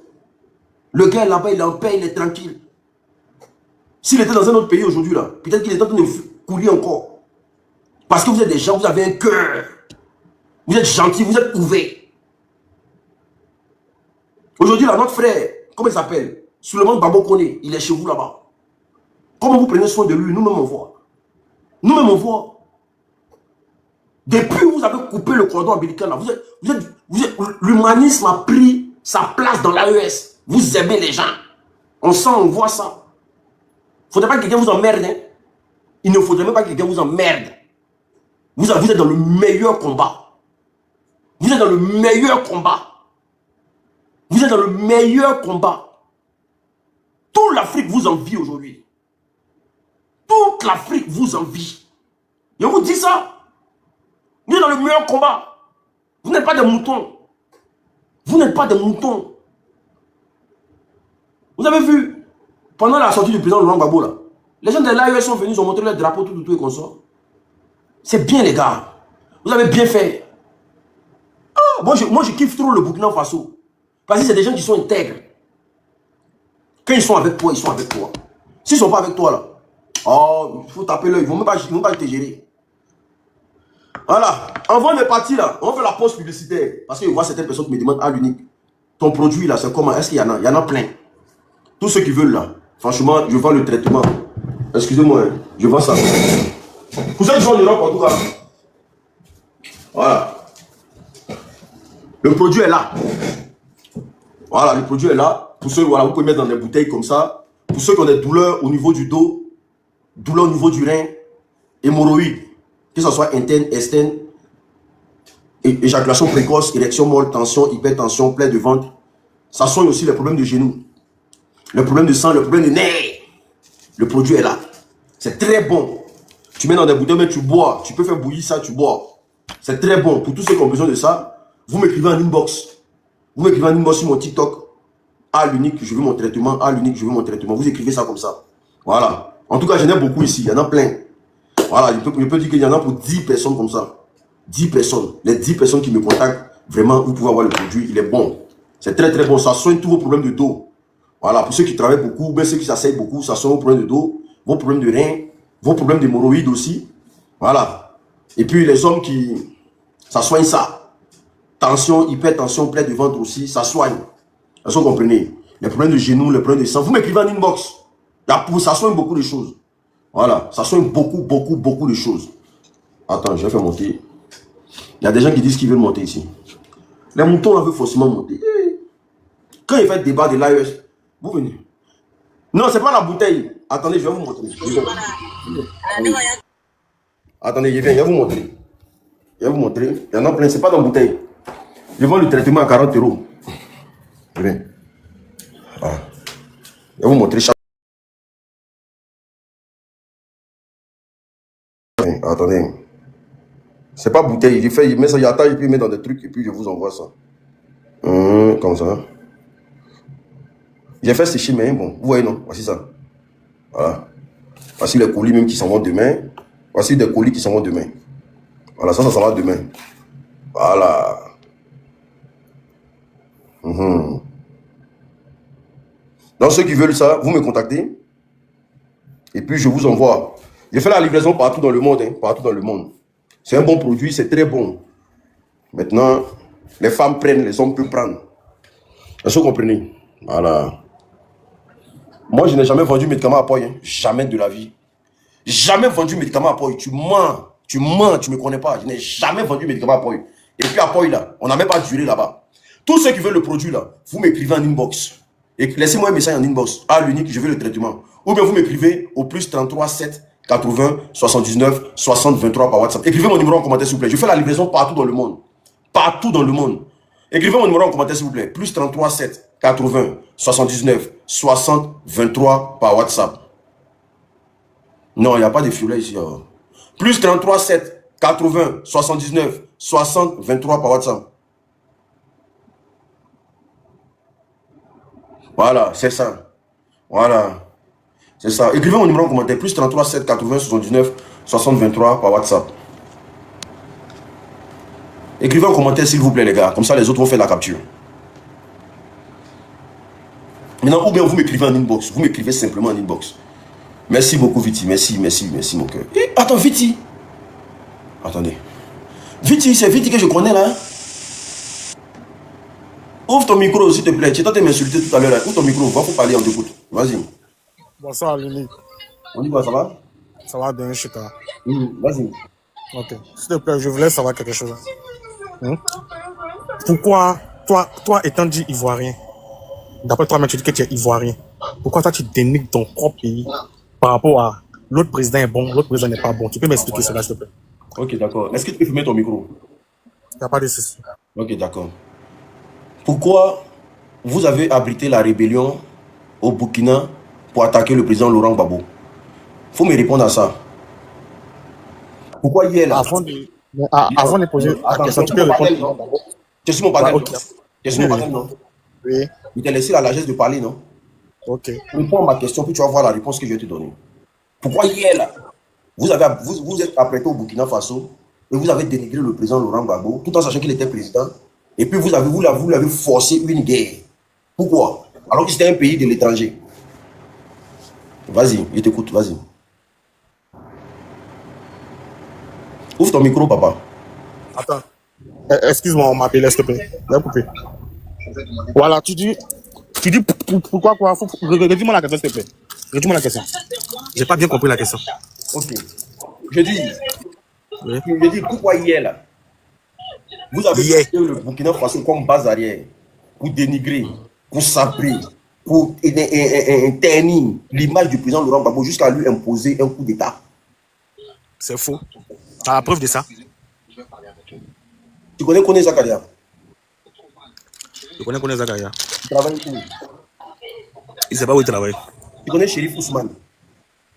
Le gars là-bas, il est en paix, il est tranquille. S'il était dans un autre pays aujourd'hui là, peut-être qu'il est en train de courir encore. Parce que vous êtes des gens, vous avez un cœur. Vous êtes gentils, vous êtes ouverts. Aujourd'hui là, notre frère, comment il s'appelle? Souleymane Gbagbo Koné, il est chez vous là-bas. Comment vous prenez soin de lui? Nous-mêmes on voit. Nous-mêmes on voit. Depuis que vous avez coupé le cordon ombilical là, l'humanisme a pris sa place dans l'AES. Vous aimez les gens. On sent, on voit ça. Il ne faudrait pas que quelqu'un vous emmerde. Hein? Il ne faudrait même pas que quelqu'un vous emmerde. Vous êtes dans le meilleur combat. Vous êtes dans le meilleur combat. Vous êtes dans le meilleur combat. Toute l'Afrique vous envie aujourd'hui. Toute l'Afrique vous envie. Je vous dis ça. Vous êtes dans le meilleur combat. Vous n'êtes pas des moutons. Vous n'êtes pas des moutons. Vous avez vu, pendant la sortie du président Laurent Gbagbo, là, les gens de l'AES sont venus, ils ont montré leur drapeau, tout et consort. C'est bien, les gars. Vous avez bien fait. Ah, moi, je kiffe trop le Burkina Faso. Parce que c'est des gens qui sont intègres. Quand ils sont avec toi, ils sont avec toi. S'ils ne sont pas avec toi, là, oh, il faut taper l'œil. Ils ne vont même pas te gérer. Voilà. Avant de partir, là, on va faire la pause publicitaire. Parce que je vois certaines personnes qui me demandent, ah, l'unique, ton produit, là, c'est comment? Est-ce qu'il y en a? Il y en a plein. Tous ceux qui veulent, là, franchement, je vends le traitement. Excusez-moi, hein, je vends ça. Pour ceux qui sont en Europe, en tout cas. Voilà. Le produit est là. Voilà, le produit est là. Pour ceux, voilà, vous pouvez mettre dans des bouteilles comme ça. Pour ceux qui ont des douleurs au niveau du dos, douleurs au niveau du rein, hémorroïdes, que ce soit interne, externe, éjaculation précoce, érection molle, tension, hypertension, plaie de ventre. Ça soigne aussi les problèmes de genoux, le problème de sang, le problème de nerfs. Le produit est là. C'est très bon. Tu mets dans des bouteilles, mais tu bois. Tu peux faire bouillir ça, tu bois. C'est très bon. Pour tous ceux qui ont besoin de ça, vous m'écrivez en inbox. Vous m'écrivez en inbox sur mon TikTok. À l'unique, je veux mon traitement. À l'unique, je veux mon traitement. Vous écrivez ça comme ça. Voilà. En tout cas, j'en ai beaucoup ici. Il y en a plein. Voilà. Je peux dire qu'il y en a pour 10 personnes comme ça. 10 personnes. Les 10 personnes qui me contactent, vraiment, vous pouvez avoir le produit. Il est bon. C'est très très bon. Ça soigne tous vos problèmes de dos. Voilà. Pour ceux qui travaillent beaucoup, même ceux qui s'asseyent beaucoup, ça soigne vos problèmes de dos, vos problèmes de rein, vos problèmes d'hémorroïdes aussi. Voilà. Et puis les hommes qui... Ça soigne ça. Tension, hypertension, plaie de ventre aussi, ça soigne. Est-ce que vous comprenez? Les problèmes de genoux, les problèmes de sang. Vous m'écrivez en inbox. Ça soigne beaucoup de choses. Voilà. Ça soigne beaucoup de choses. Attends, je vais faire monter. Il y a des gens qui disent qu'ils veulent monter ici. Les moutons là veulent forcément monter. Quand il fait le débat de l'AES, vous venez. Non, c'est pas la bouteille. Attendez, je vais vous montrer. Attendez, je vais vous montrer. Je vais vous montrer. Il y en a plein, c'est pas dans la bouteille. Je vends le traitement à 40 €. Je vais. Ah. Je vais vous montrer chaque. Attendez. C'est pas bouteille. Il met ça, il attend, et puis il met dans des trucs, et puis je vous envoie ça. Comme ça. J'ai fait sécher, mais bon, vous voyez, non? Voici ça. Voilà. Voici les colis même qui s'en vont demain. Voici des colis qui s'en vont demain. Voilà, ça s'en va demain. Voilà. Donc, ceux qui veulent ça, vous me contactez. Et puis, je vous envoie. J'ai fait la livraison partout dans le monde. Hein, partout dans le monde. C'est un bon produit, c'est très bon. Maintenant, les femmes prennent, les hommes peuvent prendre. Est-ce que vous comprenez? Voilà. Moi, je n'ai jamais vendu médicament à Poy. Hein. Jamais de la vie. Jamais vendu médicament à Poy. Tu mens, tu me connais pas. Je n'ai jamais vendu médicament à Poy. Et puis à Poy, là, on n'a même pas duré là-bas. Tous ceux qui veulent le produit, là, vous m'écrivez en inbox. Et laissez-moi un message en inbox. Ah, l'unique, je veux le traitement. Ou bien vous m'écrivez au plus 33 7 80 79 60 23 par WhatsApp. Écrivez mon numéro en commentaire, s'il vous plaît. Je fais la livraison partout dans le monde. Partout dans le monde. Écrivez mon numéro en commentaire, s'il vous plaît. Plus 33 7 80 79 60 23 par WhatsApp. Non, il n'y a pas de fiolet ici. Oh. Plus 33 7 80 79 60 23 par WhatsApp. Voilà, c'est ça. Voilà. C'est ça. Écrivez mon numéro en commentaire. Plus 33 7 80 79 60 23 par WhatsApp. Écrivez en commentaire, s'il vous plaît, les gars. Comme ça, les autres vont faire la capture. Maintenant, ou bien vous m'écrivez en inbox. Vous m'écrivez simplement en inbox. Merci beaucoup, Viti. Merci, mon cœur. Attends, Viti. Attendez. Viti, c'est Viti que je connais, là. Ouvre ton micro, s'il te plaît. Tu es en train de m'insulter tout à l'heure. Ouvre ton micro. Va pour parler, on t'écoute. Vas-y. Bonsoir, Lili. On dit quoi, ça va? Ça va bien chez toi? Vas-y. Ok. S'il te plaît, je voulais savoir quelque chose. Pourquoi, toi étant dit ivoirien, d'après toi, tu dis que tu es ivoirien, pourquoi toi tu dénigres ton propre pays par rapport à l'autre président est bon, l'autre président n'est pas bon? Tu peux m'expliquer cela, s'il te plaît? Ok, d'accord. Est-ce que tu peux fumer ton micro? Il n'y a pas de souci. Ok, d'accord. Pourquoi vous avez abrité la rébellion au Burkina pour attaquer le président Laurent Gbagbo? Il faut me répondre à ça. Pourquoi hier là? Avant de poser la question, tu peux répondre. Je suis mon partenaire. Okay. Je suis mon partenaire, non? Oui. Il t'a laissé la largesse de parler, non? Ok. Réponds à ma question, puis tu vas voir la réponse que je vais te donner. Pourquoi hier là, vous êtes apprêté au Burkina Faso et vous avez dénigré le président Laurent Gbagbo tout en sachant qu'il était président, et puis vous l'avez forcé une guerre. Pourquoi? Alors que c'était un pays de l'étranger. Vas-y, je t'écoute, vas-y. Ouvre ton micro, papa. Attends. Excuse-moi, on m'appelle, s'il te plaît. Voilà, tu dis pourquoi quoi? Redis-moi la question, s'il te plaît. Redis-moi la question. J'ai pas bien compris la question. Ok. Je dis pourquoi hier là, vous avez pris le Burkina Faso comme base arrière pour dénigrer, pour sabrer, pour ternir l'image du président Laurent Gbagbo jusqu'à lui imposer un coup d'État. C'est faux. Tu as la preuve de ça? Tu connais Kone Zakaria? Je connais Kone Zakaria. Il travaille où? Il ne sait pas où il travaille. Tu connais Chérif Ousmane?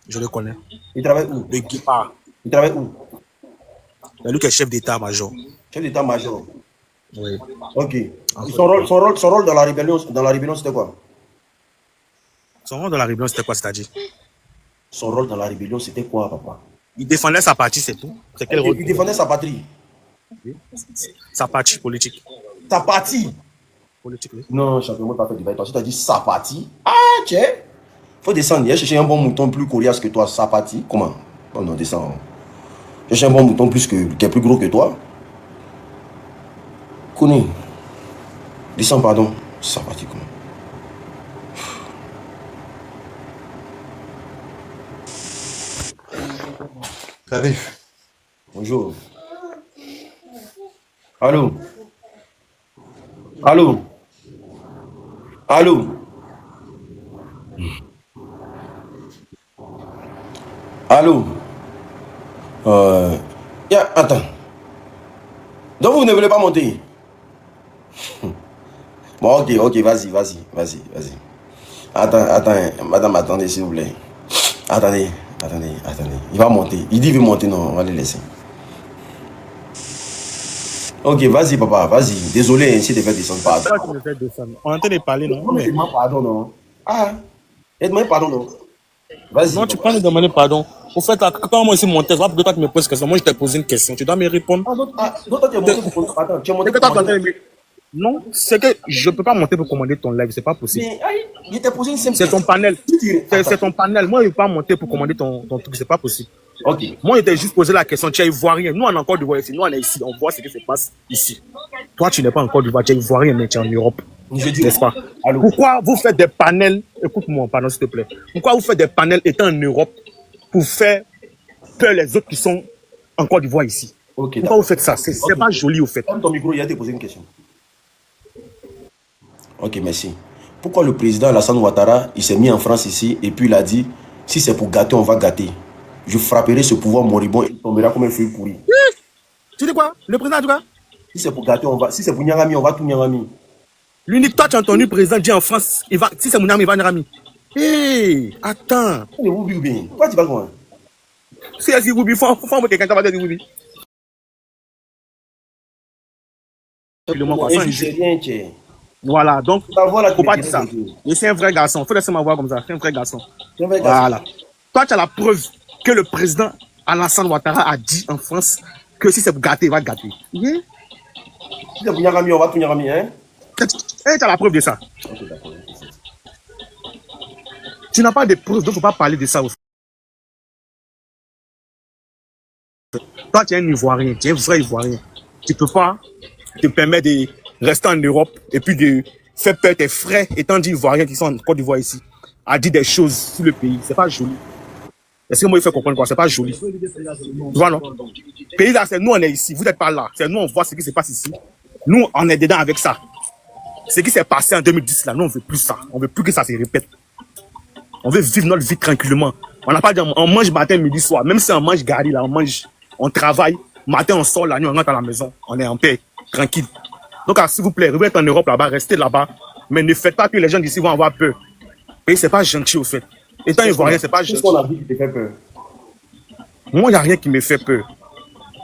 Je le connais. Il travaille où? Le Guépard. Il travaille où? C'est lui qui est chef d'état-major. Chef d'état-major. Oui. Ok. Son rôle dans la rébellion, c'était quoi? Son rôle dans la rébellion, c'était quoi, c'est-à-dire? Son rôle dans la rébellion, c'était quoi, papa? Il défendait sa partie, c'est tout. C'est quel rôle? Il défendait sa patrie. Sa partie politique. Sa partie? Politique, oui. Non, champion, t'as fait du bail. Toi, tu as dit sa partie. Ah, tiens. Faut descendre. Il chercher un bon mouton plus coriace que toi. Sa partie. Comment? Oh non, descends. Chercher un bon mouton qui est plus gros que toi. Kone. Descends, pardon. Sa partie, comment? Tarif. Bonjour. Allô? Allô? Allô? Allô? Attends. Donc vous ne voulez pas monter? Bon, ok, vas-y. Attends, madame, attendez, s'il vous plaît. Attendez. Attendez. Il va monter. Il dit qu'il veut monter, non, on va le laisser. Ok, vas-y, papa, vas-y. Désolé, ainsi de faire descendre. Pardon. Pourquoi tu me fais descendre? On est en train de parler, non? Mais demande pardon, non. Ah, elle demande pardon, non. Vas-y. Non, tu papa. peux me demander pardon. Au fait, quand moi aussi mon test, pourquoi toi tu me poses question? Moi, je t'ai posé une question. Tu dois me répondre. Donc toi, tu es monté pour commander. Attends, tu es monté C'est que pour toi, tu es en train commander. de non, c'est que je peux pas monter pour commander ton live, c'est pas possible. Mais aïe, il t'a posé une simple C'est ton question. panel. C'est Attends. ton panel. Moi, je ne peux pas monter pour commander ton truc, c'est pas possible. Ok. Moi, je t'ai juste posé la question. Tu es ivoirien. Nous, on est encore d'Ivoire ici. Nous, on est ici. On voit ce qui se passe ici. Toi, tu n'es pas encore d'Ivoire. Tu es ivoirien, mais tu es en Europe. Je dis, N'est-ce pas? allô. Pourquoi vous faites des panels? Écoute-moi, pardon, s'il te plaît. Pourquoi vous faites des panels étant en Europe pour faire peur les autres qui sont en Côte d'Ivoire ici? Ok, Pourquoi vous faites ça? C'est pas joli, au fait. Comme ton micro, il a te posé une question. Ok, merci. Pourquoi le président Alassane Ouattara, il s'est mis en France ici et puis il a dit, si c'est pour gâter, on va gâter. Je frapperai ce pouvoir moribond et il tombera comme un feuille pourri. Tu dis quoi? Le président dit quoi? Si c'est pour gâter, on va. Si c'est pour Nyangami, on va tout Nyangami. L'unique, toi, tu as entendu le président dire en France, il va, si c'est mon ami, il va Nirami. Hé, attends. Mais vous, bien. Pourquoi tu vas loin? Si elle dit Ruby, faut quelqu'un qui va dire Ruby. Rien, tiens. Voilà, donc, Voilà, faut pas dire ça. Mais c'est un vrai garçon. Faut laisser m'avoir comme ça. C'est un vrai garçon. Voilà. Toi, tu as la preuve que le président Alassane Ouattara a dit en France que si c'est pour gâter, il va gâter. Si c'est pour Nyangami, on va tout Nyangami, hein? Et tu as la preuve de ça. Ok, d'accord. Tu n'as pas de preuves, donc il ne faut pas parler de ça. Toi, tu es un Ivoirien, tu es un vrai Ivoirien. Tu ne peux pas te permettre de rester en Europe et puis de faire peur tes frères, étant dit Ivoiriens qui sont en Côte d'Ivoire ici, à dire des choses sur le pays. C'est pas joli. Est-ce que moi, il faut comprendre quoi? C'est pas joli. Tu vois, non? Le pays là, c'est nous, on est ici. Vous n'êtes pas là. C'est nous, on voit ce qui se passe ici. Nous, on est dedans avec ça. Ce qui s'est passé en 2010 là, nous, on ne veut plus ça. On ne veut plus que ça se répète. On veut vivre notre vie tranquillement. On n'a pas dit, on mange matin, midi, soir. Même si on mange gari, là, on mange, on travaille. Matin, on sort, la nuit, on rentre à la maison. On est en paix, tranquille. Donc, s'il vous plaît, vous êtes en Europe là-bas, restez là-bas. Mais ne faites pas que les gens d'ici vont avoir peur. Et c'est pas gentil, au fait. Étant ivoirien, c'est pas gentil. Qu'est-ce qu'on a vu qui te fait peur? Moi, il n'y a rien qui me fait peur.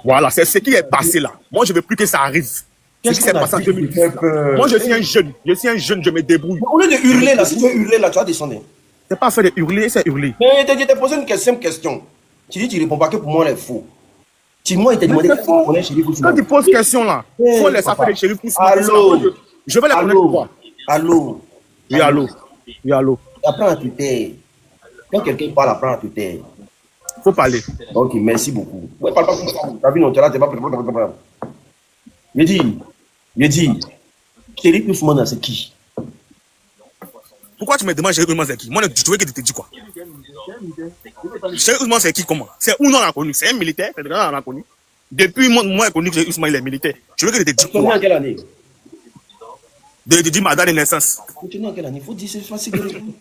Voilà, c'est ce qui est passé là. Moi, je ne veux plus que ça arrive. Ce qui s'est passé en 2010. Moi, je suis un jeune. Je suis un jeune, je me débrouille. Au lieu de hurler là, si tu veux hurler là, tu vas descendre. C'est pas fait de hurler, c'est hurler. Mais je t'ai posé une simple question. Tu dis tu réponds pas que pour moi, c'est faux. Moi, il t'a demandé C'est faux. Quand tu poses question là, il faut laisser faire les shérifs pour Allô? Je vais les connaître pour toi. Allô? Oui, allô. Oui, allô. Apprends à te taire. Quand quelqu'un parle, apprends à te taire. Faut parler. Ok, merci beaucoup. Ouais, parle pas comme ça. T'as vu, non, tu es là, t'es pas prêt. Me dis, Chéri Ousmane, c'est qui? Pourquoi tu me demandes Chéri Ousmane c'est qui? Moi, je trouvais que tu te dis quoi? Chéri Ousmane c'est qui, comment? C'est où on l'a connu? C'est un militaire, c'est on l'a connu. Depuis moi, j'ai connu que Chéri Ousmane il est militaire. Je veux que tu te dis Tu es né quoi? en quelle année? De te dire ma date de naissance. Tu es né en quelle année? Il faut dire, c'est facile de répondre.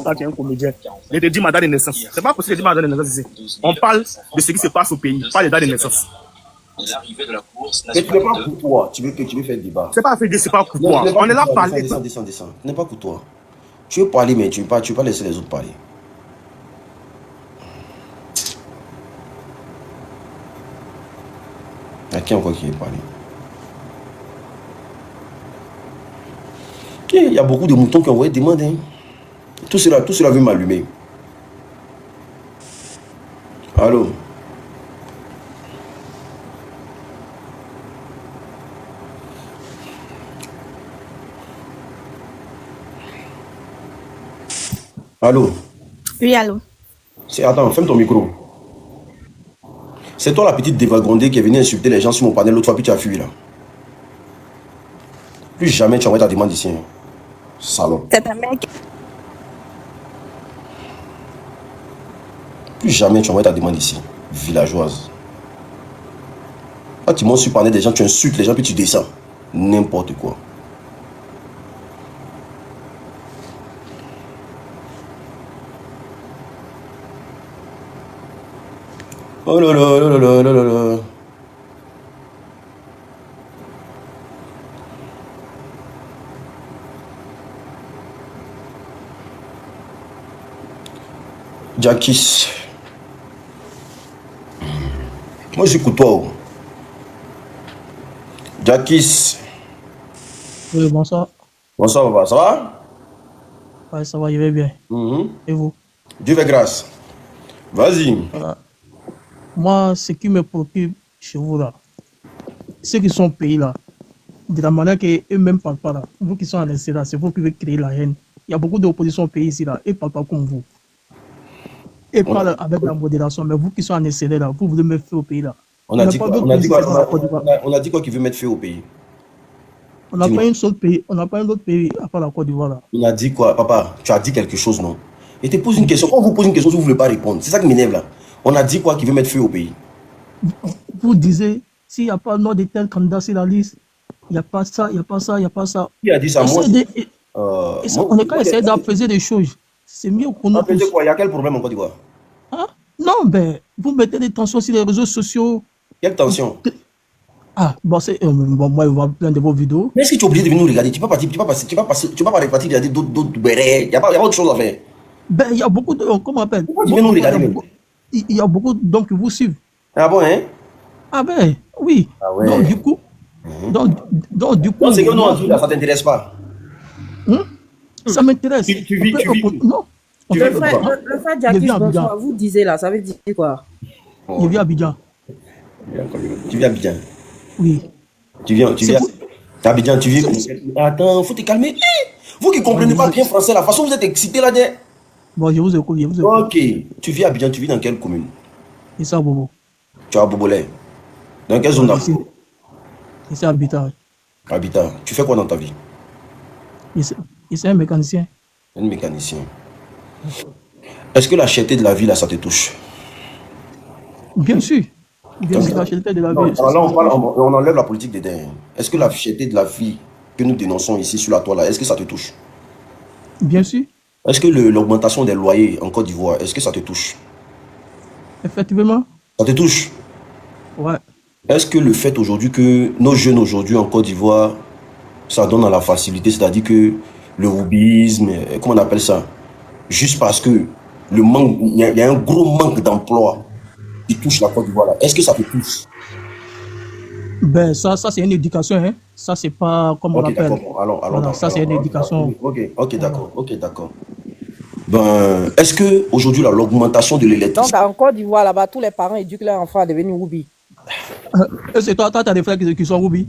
Ah, tu es un comédien. Je te dis ma date de naissance. C'est pas possible de dire ma date de naissance ici. On parle de ce qui se passe au pays, pas de date de naissance. L'arrivée de la course Mais tu n'es nationale pas pour toi. Tu veux faire le débat. C'est pas fait de c'est pas pour toi. On est là pour parler. Descends. Tu n'es pas pour toi. Tu veux parler, mais tu ne veux pas laisser les autres parler. Il y a qui encore qui veut parler? Il y a beaucoup de moutons qui ont envoyé des demandes. Hein. Tout cela veut m'allumer. Allô? Allô? Oui, allô. Attends, ferme ton micro. C'est toi la petite dévagondée qui est venue insulter les gens sur mon panel l'autre fois, puis tu as fui là. Plus jamais tu envoies ta demande ici. Hein. Salaud. C'est un mec. Plus jamais tu envoies ta demande ici. Villageoise. Quand tu montes sur le panel des gens, tu insultes les gens, puis tu descends. N'importe quoi. Oh là là là là là là là. Jackis. Moi, j'écoute toi. Oh. Jackis. Oui, bonsoir. Bonsoir, papa. Ça va? Ouais, ça va, je vais bien. Mhm. Et vous? Dieu fait grâce. Vas-y. Voilà. Moi, ce qui me préoccupe chez vous là, ceux qui sont au pays là, de la manière qu'eux-mêmes ne parlent pas là, vous qui sont à l'extérieur là, c'est vous qui avez créé la haine. Il y a beaucoup d'opposition au pays ici là, ils ne parlent pas comme vous. Ils parlent avec la modération, mais vous qui sont en extérieur là, vous voulez mettre feu au pays là. On a dit pas quoi? d'autre On a dit pays, quoi? c'est pas la Côte d'Ivoire. On a dit quoi qui veut mettre feu au pays? On n'a Dis-moi. pas un seul pays, on n'a pas un autre pays à part la Côte d'Ivoire là. On a dit quoi? Papa, tu as dit quelque chose, non? Et te pose une question. Quand on vous pose une question, vous ne voulez pas répondre. C'est ça qui m'énerve là. On a dit quoi qui veut mettre feu au pays? Vous disiez, s'il n'y a pas nom de tel candidat sur la liste, il n'y a pas ça, il n'y a pas ça, il n'y a pas ça. Qui a dit ça? Moi, On est quand essayer d'apaiser des choses. C'est mieux pour nous tous. quoi? Il y a quel problème en Côte d'Ivoire? Hein? Non, ben, vous mettez des tensions sur les réseaux sociaux. Quelle tension? Ah, bon, bon, moi, je vois plein de vos vidéos. Mais est-ce que tu es obligé de venir nous regarder? Tu ne peux pas repartir regarder d'autres bérets. Il n'y a pas autre chose à faire. Ben, il y a beaucoup de. Comment on appelle? Tu viens nous regarder. Il y a beaucoup d'hommes qui vous suivent. Ah bon, hein? Ah ben, oui. Ah ouais. Donc, du coup. Donc, du coup. Non, c'est que nous, en tout là, ça ne t'intéresse pas. Ça m'intéresse. Tu vis. Non. Tu fait, vis Le frère Jackis, bonsoir, vous disiez là, ça veut dire quoi? Je vis à Abidjan. Tu viens à Abidjan. Oui. Tu viens. Abidjan, tu vis. Attends, faut te calmer. Vous qui ne comprenez pas bien français, la façon dont vous êtes excité là. Bon, je vous écoute. Ok. Tu vis à Abidjan, tu vis dans quelle commune? Ici à Bobo. Tu es à Bobolais. Dans quelle zone d'Afrique? Ici à Habitat. Habitat. Tu fais quoi dans ta vie? Ici, un mécanicien. Un mécanicien. Est-ce que la cherté de la vie, là, ça te touche? Bien sûr. Bien sûr, la cherté de la vie. Là, on enlève la politique des dents. Est-ce que la cherté de la vie que nous dénonçons ici sur la toile, là, est-ce que ça te touche? Bien sûr. Est-ce que l'augmentation des loyers en Côte d'Ivoire, est-ce que ça te touche? Effectivement. Ça te touche? Ouais. Est-ce que le fait aujourd'hui que nos jeunes aujourd'hui en Côte d'Ivoire, ça donne à la facilité, c'est-à-dire que le houbisme, comment on appelle ça? Juste parce que le manque, il y a un gros manque d'emploi qui touche la Côte d'Ivoire là. Est-ce que ça te touche? Ben ça c'est une éducation, hein. Ça c'est pas comme on l'appelle. Alors, ça c'est une éducation. Ok, d'accord. Ben, est-ce que aujourd'hui l'augmentation de l'électricité. Donc en Côte d'Ivoire là-bas, tous les parents éduquent leurs enfants à devenir Woubi. C'est toi, t'as des frères qui sont Woubi?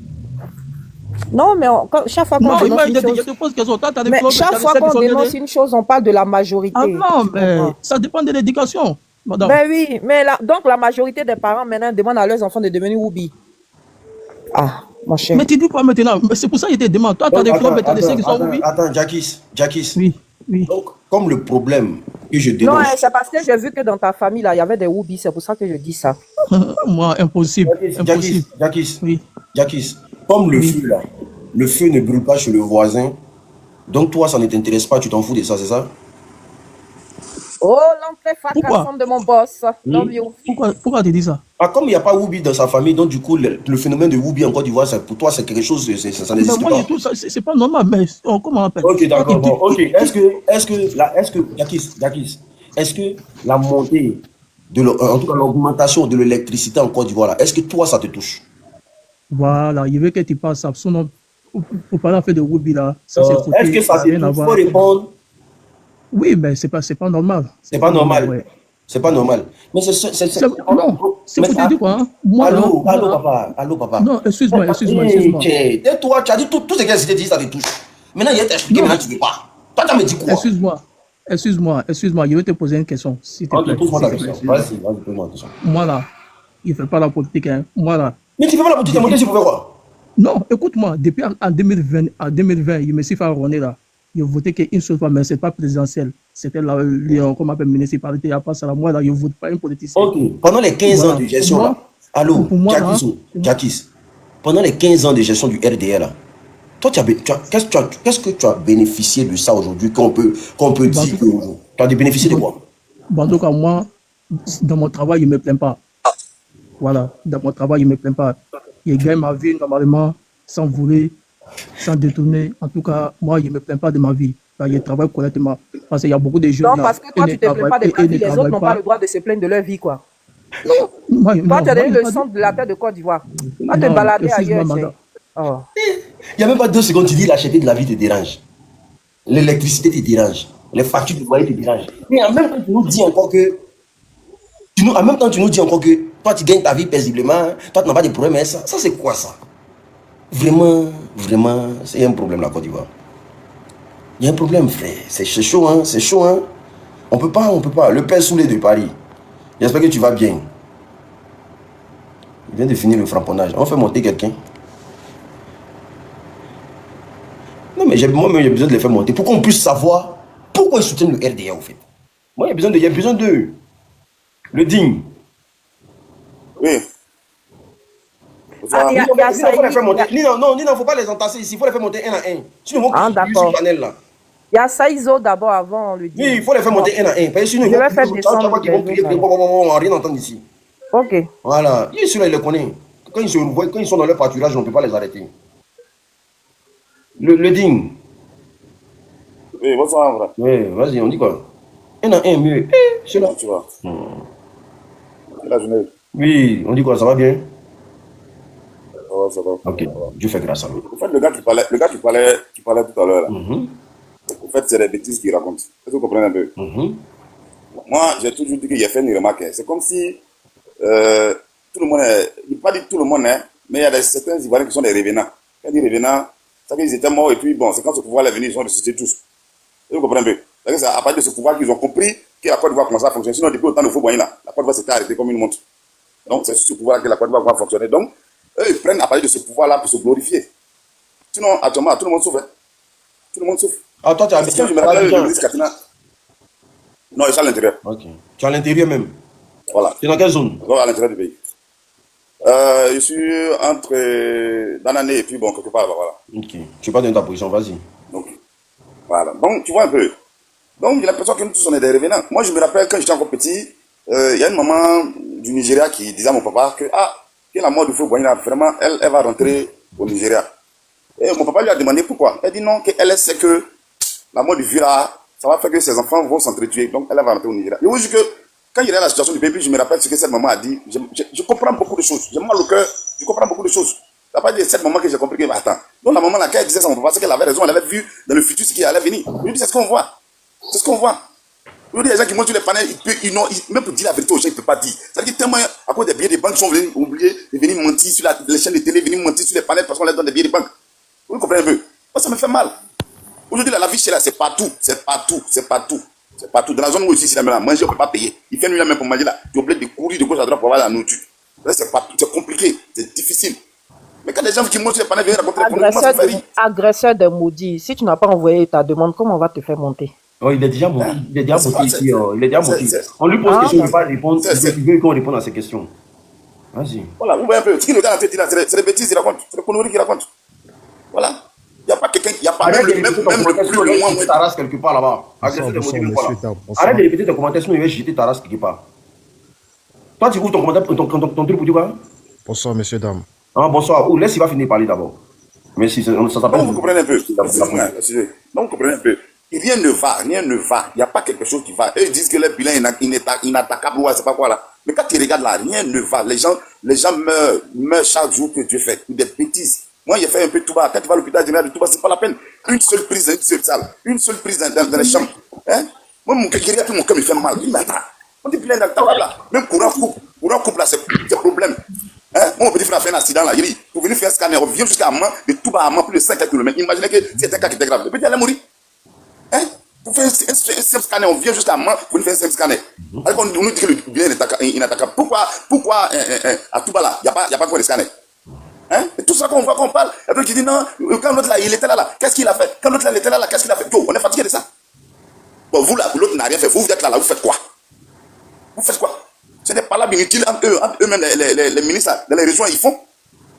Non, mais chaque fois qu'on dénonce une chose, mais chaque fois qu'on dénonce une chose, on parle de la majorité. Ah non, mais ça dépend de l'éducation, madame. Ben oui, mais donc la majorité des parents maintenant demandent à leurs enfants de devenir Woubi. Ah, mon cher. Mais tu dis quoi maintenant? C'est pour ça qu'ils te demandent. Toi, tu as des fleurs, mais tu as des ceux qui sont Woubi. Attends, Jackis. Oui. Donc, comme le problème que je dénonce. Non, c'est parce que j'ai vu que dans ta famille, là, il y avait des Woubi, c'est pour ça que je dis ça. Moi, impossible. Jackis. Oui. Jackis, comme le feu là, le feu ne brûle pas chez le voisin, donc toi, ça ne t'intéresse pas, tu t'en fous de ça, c'est ça? Oh, l'entrée fracassante de mon boss. Pourquoi tu dis ça? Ah, comme il n'y a pas Woubi dans sa famille, donc du coup, le phénomène de Woubi en Côte d'Ivoire, pour toi, c'est quelque chose, ça n'existe pas. C'est pas normal, mais comment on appelle? Ok, d'accord. Bon, ok. Est-ce que, Jackis, est-ce que la montée, en tout cas l'augmentation de l'électricité en Côte d'Ivoire, est-ce que toi, ça te touche? Voilà, il veut que tu passes ça. Sinon, pour parler en fait de Woubi là, ça c'est foutu. Est-ce que ça te touche? Il faut répondre. Oui, mais c'est pas normal. C'est pas normal. Ouais. C'est pas normal. Mais c'est non, c'est pour te dire quoi, hein? Allô, papa. Non, excuse-moi. Tais-toi, tu as dit tout ce qu'elle s'était dit, ça te touche. Maintenant, il a t'expliqué, maintenant tu ne veux pas. Toi, tu me dis quoi? Excuse-moi, je vais te poser une question. S'il te plaît. Pose-moi la question. Vas-y, pose-moi la question. Moi là, il ne fait pas la politique, hein. Moi là. Mais tu ne fais pas la politique, tu fais quoi? Non, écoute-moi, depuis en 2020, je me suis fait arronner là. Je votais qu'une seule fois, mais ce n'est pas présidentiel. C'était la municipalité. Il n'y a pas ça. Moi, là, je ne vote pas un politicien. Ok. Pendant les 15 ans de gestion, là. Allô, Jackis. Pendant les 15 ans de gestion du RDR, là, toi, qu'est-ce que tu as bénéficié de ça aujourd'hui qu'on peut dire que tu as bénéficié de quoi? En tout cas, moi, dans mon travail, je ne me plains pas. Voilà, dans mon travail, je ne me plains pas. Je gagne ma vie normalement, sans voler, sans détourner. En tout cas, moi, je ne me plains pas de ma vie. ils travaillent correctement. Parce qu'il y a beaucoup de jeunes. Non, parce que toi, tu ne te plains pas de ta vie, les autres n'ont pas le droit de se plaindre de leur vie, quoi. Non, toi, tu as donné le centre de la terre de Côte d'Ivoire. Va te balader ailleurs. Oh. Il n'y a même pas 2 secondes, tu dis l'acheter de la vie te dérange. L'électricité te dérange. Les factures de loyer te dérangent. Mais en même temps, tu nous dis encore que. En même temps, tu nous dis encore que toi, tu gagnes ta vie paisiblement. Hein. Toi, tu n'as pas de problème. Hein, ça c'est quoi ça? Vraiment, c'est un problème la Côte d'Ivoire. Il y a un problème, frère. C'est chaud, hein. C'est chaud, hein. On peut pas. Le père Soulé de Paris. J'espère que tu vas bien. Il vient de finir le frapponnage. On fait monter quelqu'un. Non, mais moi-même, j'ai besoin de les faire monter. Pour qu'on puisse savoir pourquoi ils soutiennent le RDA, en fait. Moi, il y a besoin de le digne. Oui. Il faut les faire monter. Non, il ne faut pas les entasser ici. Il faut les faire monter un à un. Sinon, d'accord. Il y a Saïzo d'abord avant le dit. Oui, il faut les faire monter un à un. Parce que sinon, je vais faire descendre. Ils vont crier, on va rien entendre ici. Ok. Voilà. Celui-là, il le connaît. Quand ils sont dans leur pâturage, on ne peut pas les arrêter. Le digne. Oui, bonsoir, frère. Oui, vas-y, on dit quoi? Un à un, mieux. C'est là. Tu vois. C'est la journée. Oui, on dit quoi? Ça va bien? Ça va. Ok, Dieu fait grâce à lui. En fait, le gars qui parlait tout à l'heure, là. En fait, c'est des bêtises qu'il raconte. Est-ce que vous comprenez un peu? Moi, j'ai toujours dit qu'il a fait une remarque. C'est comme si tout le monde il ne pas dit tout le monde, hein, mais il y a certains Ivoiriens qui sont des revenants. Quand ils disent revenants, c'est qu'ils étaient morts et puis bon, c'est quand ce pouvoir est venu, ils ont ressuscité tous. Vous comprenez un peu? C'est à partir de ce pouvoir qu'ils ont compris que la Côte d'Ivoire commence à fonctionner. Sinon, depuis autant de faux moyens là, la Côte d'Ivoire s'était arrêtée comme une montre. Donc, c'est sur ce pouvoir que la Côte d'Ivoire va fonctionner. Donc, eux, ils prennent à partir de ce pouvoir-là pour se glorifier. Sinon, actuellement, tout le monde souffre. Tout le monde souffre. Ah, toi, tu as je me rappelle le ministre Katina. Non, je suis à l'intérieur. Ok. Tu es à l'intérieur même? Voilà. Tu es dans quelle zone? Non, à l'intérieur du pays. Je suis entre Danané et puis bon, quelque part, voilà. Ok. Tu pas donner ta position, vas-y. Donc, voilà. Donc, tu vois un peu. Donc, j'ai l'impression que nous tous, on est des revenants. Moi, je me rappelle quand j'étais encore petit, il y a une maman du Nigeria qui disait à mon papa que, que la mort du feu Boigny, vraiment, elle va rentrer au Nigeria. Et mon papa lui a demandé pourquoi. Elle dit non, qu'elle sait que la mort du vieux là, ça va faire que ses enfants vont s'entretuer. Donc, elle va rentrer au Nigeria. Et oui, que quand il y a la situation du pays, je me rappelle ce que cette maman a dit. Je comprends beaucoup de choses. J'ai mal au cœur. Je comprends beaucoup de choses. Ça n'a pas dit cette maman que j'ai compris que, attends. Donc, la maman là, quand elle disait ça, mon papa, c'est qu'elle avait raison. Elle avait vu dans le futur ce qui allait venir. Je lui dis, c'est ce qu'on voit. C'est ce qu'on voit. Je dis, les gens qui montent sur les panels, même pour dire la vérité aux gens, ils ne peuvent pas dire. C'est-à-dire que tellement, à cause des billets des banques, sont venus oublier de venir mentir sur les chaînes de télé, venir mentir sur les panels parce qu'on leur donne des billets des banques. Vous comprenez un peu? Moi, ça me fait mal. Aujourd'hui, la vie chez là, c'est partout. C'est partout. C'est partout. C'est partout. Dans la zone où ici, si la main manger, on ne peut pas payer. Il fait nuit la main pour manger là. Tu es obligé de courir de gauche à droite pour avoir la nourriture. Là, c'est partout. C'est compliqué. C'est difficile. Mais quand les gens qui montent sur les panels viennent raconter les problèmes, agresseur de maudit. Si tu n'as pas envoyé ta demande, comment on va te faire monter? Oh, il est déjà monté. Il est déjà monté ici. Il est déjà monté. On lui pose des questions, il ne veut pas répondre. Il veut qu'on réponde à ces questions. Vas-y. Voilà, vous voyez un peu. Ce qu'il nous donne en tête, c'est des bêtises qu'il raconte. C'est des conneries qu'il raconte. Voilà. Il n'y a pas quelqu'un qui a pas même le plus le moins. Ta race quelque part là-bas. Arrête de répéter tes commentaires, sinon il va jeter ta race quelque part. Toi, tu ouvres ton commentaire, ton truc pour dire quoi? Bonsoir, messieurs, dames. Ah, bonsoir. Oh, laisse, il va finir de parler d'abord. Mais si ça s'appelle. Donc, vous comprenez un peu. Donc, vous comprenez un peu. Rien ne va, rien ne va. Il n'y a pas quelque chose qui va. Eux, ils disent que le bilan est inattaquable ou c'est pas quoi là. Mais quand tu regardes là, rien ne va. Les gens meurent chaque jour que Dieu fait. Des bêtises. Moi, j'ai fait un peu tout bas. Quand tu vas à l'hôpital général de Touba, c'est pas la peine. Une seule prise dans une seule salle. Une seule prise dans les chambres. Hein? Moi, mon cœur me fait mal. Il m'attend. On dit plein d'acteurs là. Même courant coupe là, c'est problème. Hein? Mon petit frère a fait un accident là. Il dit, pour venir faire un scanner, on vient jusqu'à Amman, de Touba à Amman, plus de 5 km. Imaginez que c'était un cas qui était grave. Le petit allait mourir. Hein? Pour faire un simple scanner, on vient jusqu'à Amman pour faire un simple scanner. Alors qu'on nous dit que le bilan est inattaquable. Pourquoi à Touba là, il n'y a pas quoi de scanner? Hein? Et tout ça qu'on voit, qu'on parle, et puis qui dit non, quand l'autre là, il était là, qu'est-ce qu'il a fait? Quand l'autre là, il était là, qu'est-ce qu'il a fait? Yo, on est fatigué de ça. Bon, vous là, l'autre n'a rien fait, vous êtes là, vous faites quoi? Vous faites quoi? C'est des palabres inutiles entre eux-mêmes, les ministres dans les régions, ils font.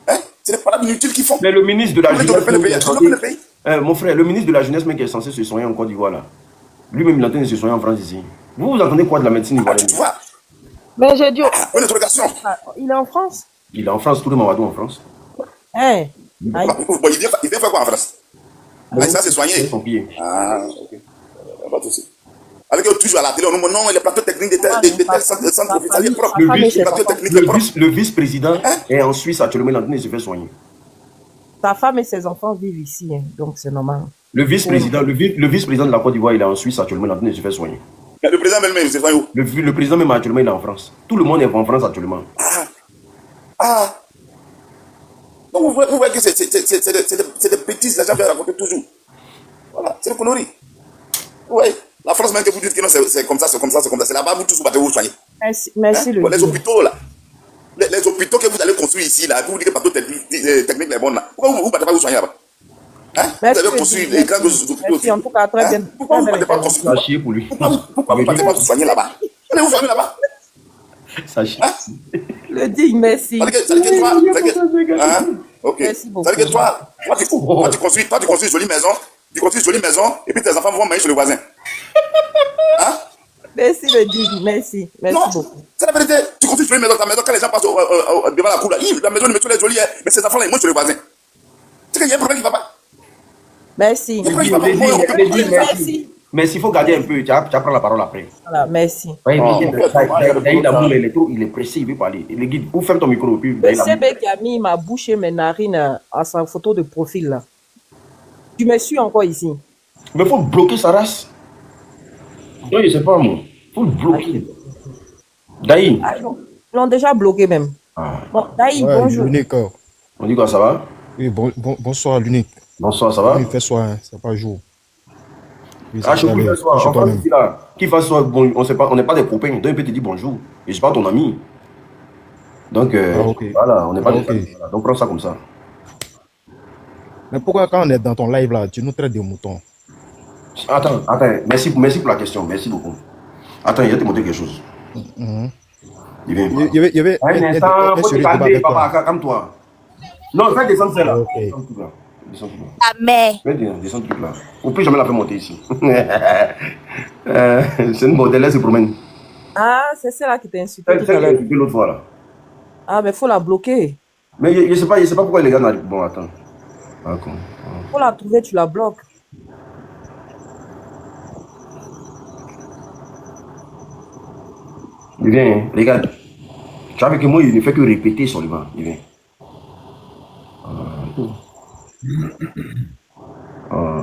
Hein? C'est des palabres inutiles qu'ils font. Mais le ministre de la jeunesse, mon frère, le ministre de la jeunesse, qui est censé se soigner en Côte d'Ivoire là, lui-même il est en train de se soigner en France ici. Vous entendez quoi de la médecine ivoirienne? Tu vois? Mais j'ai dit. Une interrogation. Il est en France? Il est en France, tout le monde en France. Hein? Il vient faire quoi en France? Ah, ça, c'est soigné. Ah, ok. Pas de souci. Avec toujours à la télé, on nous montre non, les plateaux techniques de tel centre hospitalier propre. Le vice-président est en Suisse actuellement, il est en train de se faire soigner. Ta femme et ses enfants vivent ici, hein, donc c'est normal. Le vice-président de la Côte d'Ivoire, il est en Suisse actuellement, il est en train de se faire soigner. Mais le président même, c'est où? Le président même actuellement, il est en France. Tout le monde est en France actuellement. Ah. Donc vous voyez que c'est des bêtises, les gens viennent raconter toujours. Voilà, c'est des conneries. Ouais. La France même que vous dites que non, c'est comme ça, c'est comme ça, c'est comme ça. C'est là-bas, vous tous vous battez, vous soignez. Merci le les hôpitaux là. Les hôpitaux que vous allez construire ici, là, vous dites que partout technique les bonnes là. Pourquoi vous ne battez pas vous soigner là-bas? Hein? Vous avez construit les grands hôpitaux. Merci en tout cas, très bien. Pourquoi vous ne battez pas construire là-bas? Pour lui. Pourquoi vous ne battez pas vous soigner là-bas? Allez vous soigner là-bas. Ça chie. Le digne, merci. Ça veut dire que toi, hein? Ok. Merci beaucoup. Ça veut dire que toi, tu construis une jolie maison, et puis tes enfants vont manger chez le voisin. Hein? Merci le digne, merci. Merci beaucoup. C'est la vérité. Tu construis une maison, ta maison, quand les gens passent devant la cour, là, la maison, ils mettent jolie, mais ces enfants-là, ils mangent chez le voisin. C'est qu'il y a un problème qui ne va pas. Merci. Merci. Mais s'il faut garder un peu, tu vas prendre la parole après. Voilà, merci. Il est pressé, il veut parler. Le guide, ou ferme ton micro. Le CB qui a mis ma bouche et mes narines à sa photo de profil là. Tu me suis encore ici. Mais il faut bloquer sa race. Non, je ne sais pas moi. Il faut le bloquer. Daï. Ils l'ont déjà bloqué même. Bon, Daï, bonjour. L'unique. On dit quoi, ça va? Oui, bonsoir l'unique. Bonsoir, ça va? Oui, fais soir, hein, c'est pas jour. Oui, Je peux faire soir. Qui fasse soir, bon, on n'est pas des copains. Donc il peut te dire bonjour. Et je ne suis pas ton ami. Donc, voilà, on n'est pas des copains. Voilà. Donc prends ça comme ça. Mais pourquoi quand on est dans ton live là, tu nous traites de moutons? Attends, merci pour la question, merci beaucoup. Attends, il va te montrer quelque chose. Il y avait un instant, faut te calmer, papa, calme-toi. Non, fais descendre celle-là. Descends tout là. Jamais. Descends tout là. On peut jamais la faire monter ici. C'est une modèle, elle se promène. Ah, c'est celle-là qui t'a insulté tout à Elle l'heure. insulté l'autre fois là. Ah, mais il faut la bloquer. Mais je sais pas pourquoi les gars n'arrivent. Bon, attends. Pour la trouver, tu la bloques. Il vient, hein. Regarde. Tu vois que moi, il ne fait que répéter sur le banc. Il vient.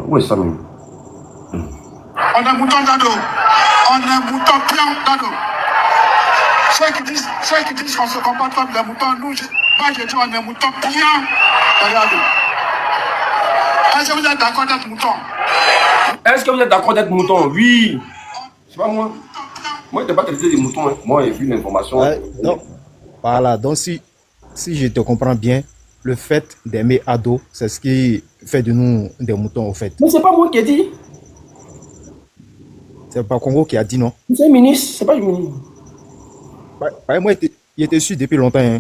Où est ça même? On est mouton d'ado. On est mouton pion d'ado. Ceux qui disent qu'on se comporte comme des moutons, nous, moi je dis on est mouton pion d'ado. Est-ce que vous êtes d'accord d'être mouton? Est-ce que vous êtes d'accord d'être mouton? Oui. C'est pas moi. Moi, je n'ai pas traité des moutons. Hein. Moi, j'ai vu l'information. Non. Voilà, donc si je te comprends bien, le fait d'aimer ado, c'est ce qui fait de nous des moutons, au fait. Mais c'est pas moi qui ai dit. C'est pas Congo qui a dit non. C'est un ministre, c'est pas le ministre. Moi, il était su depuis longtemps. Hein.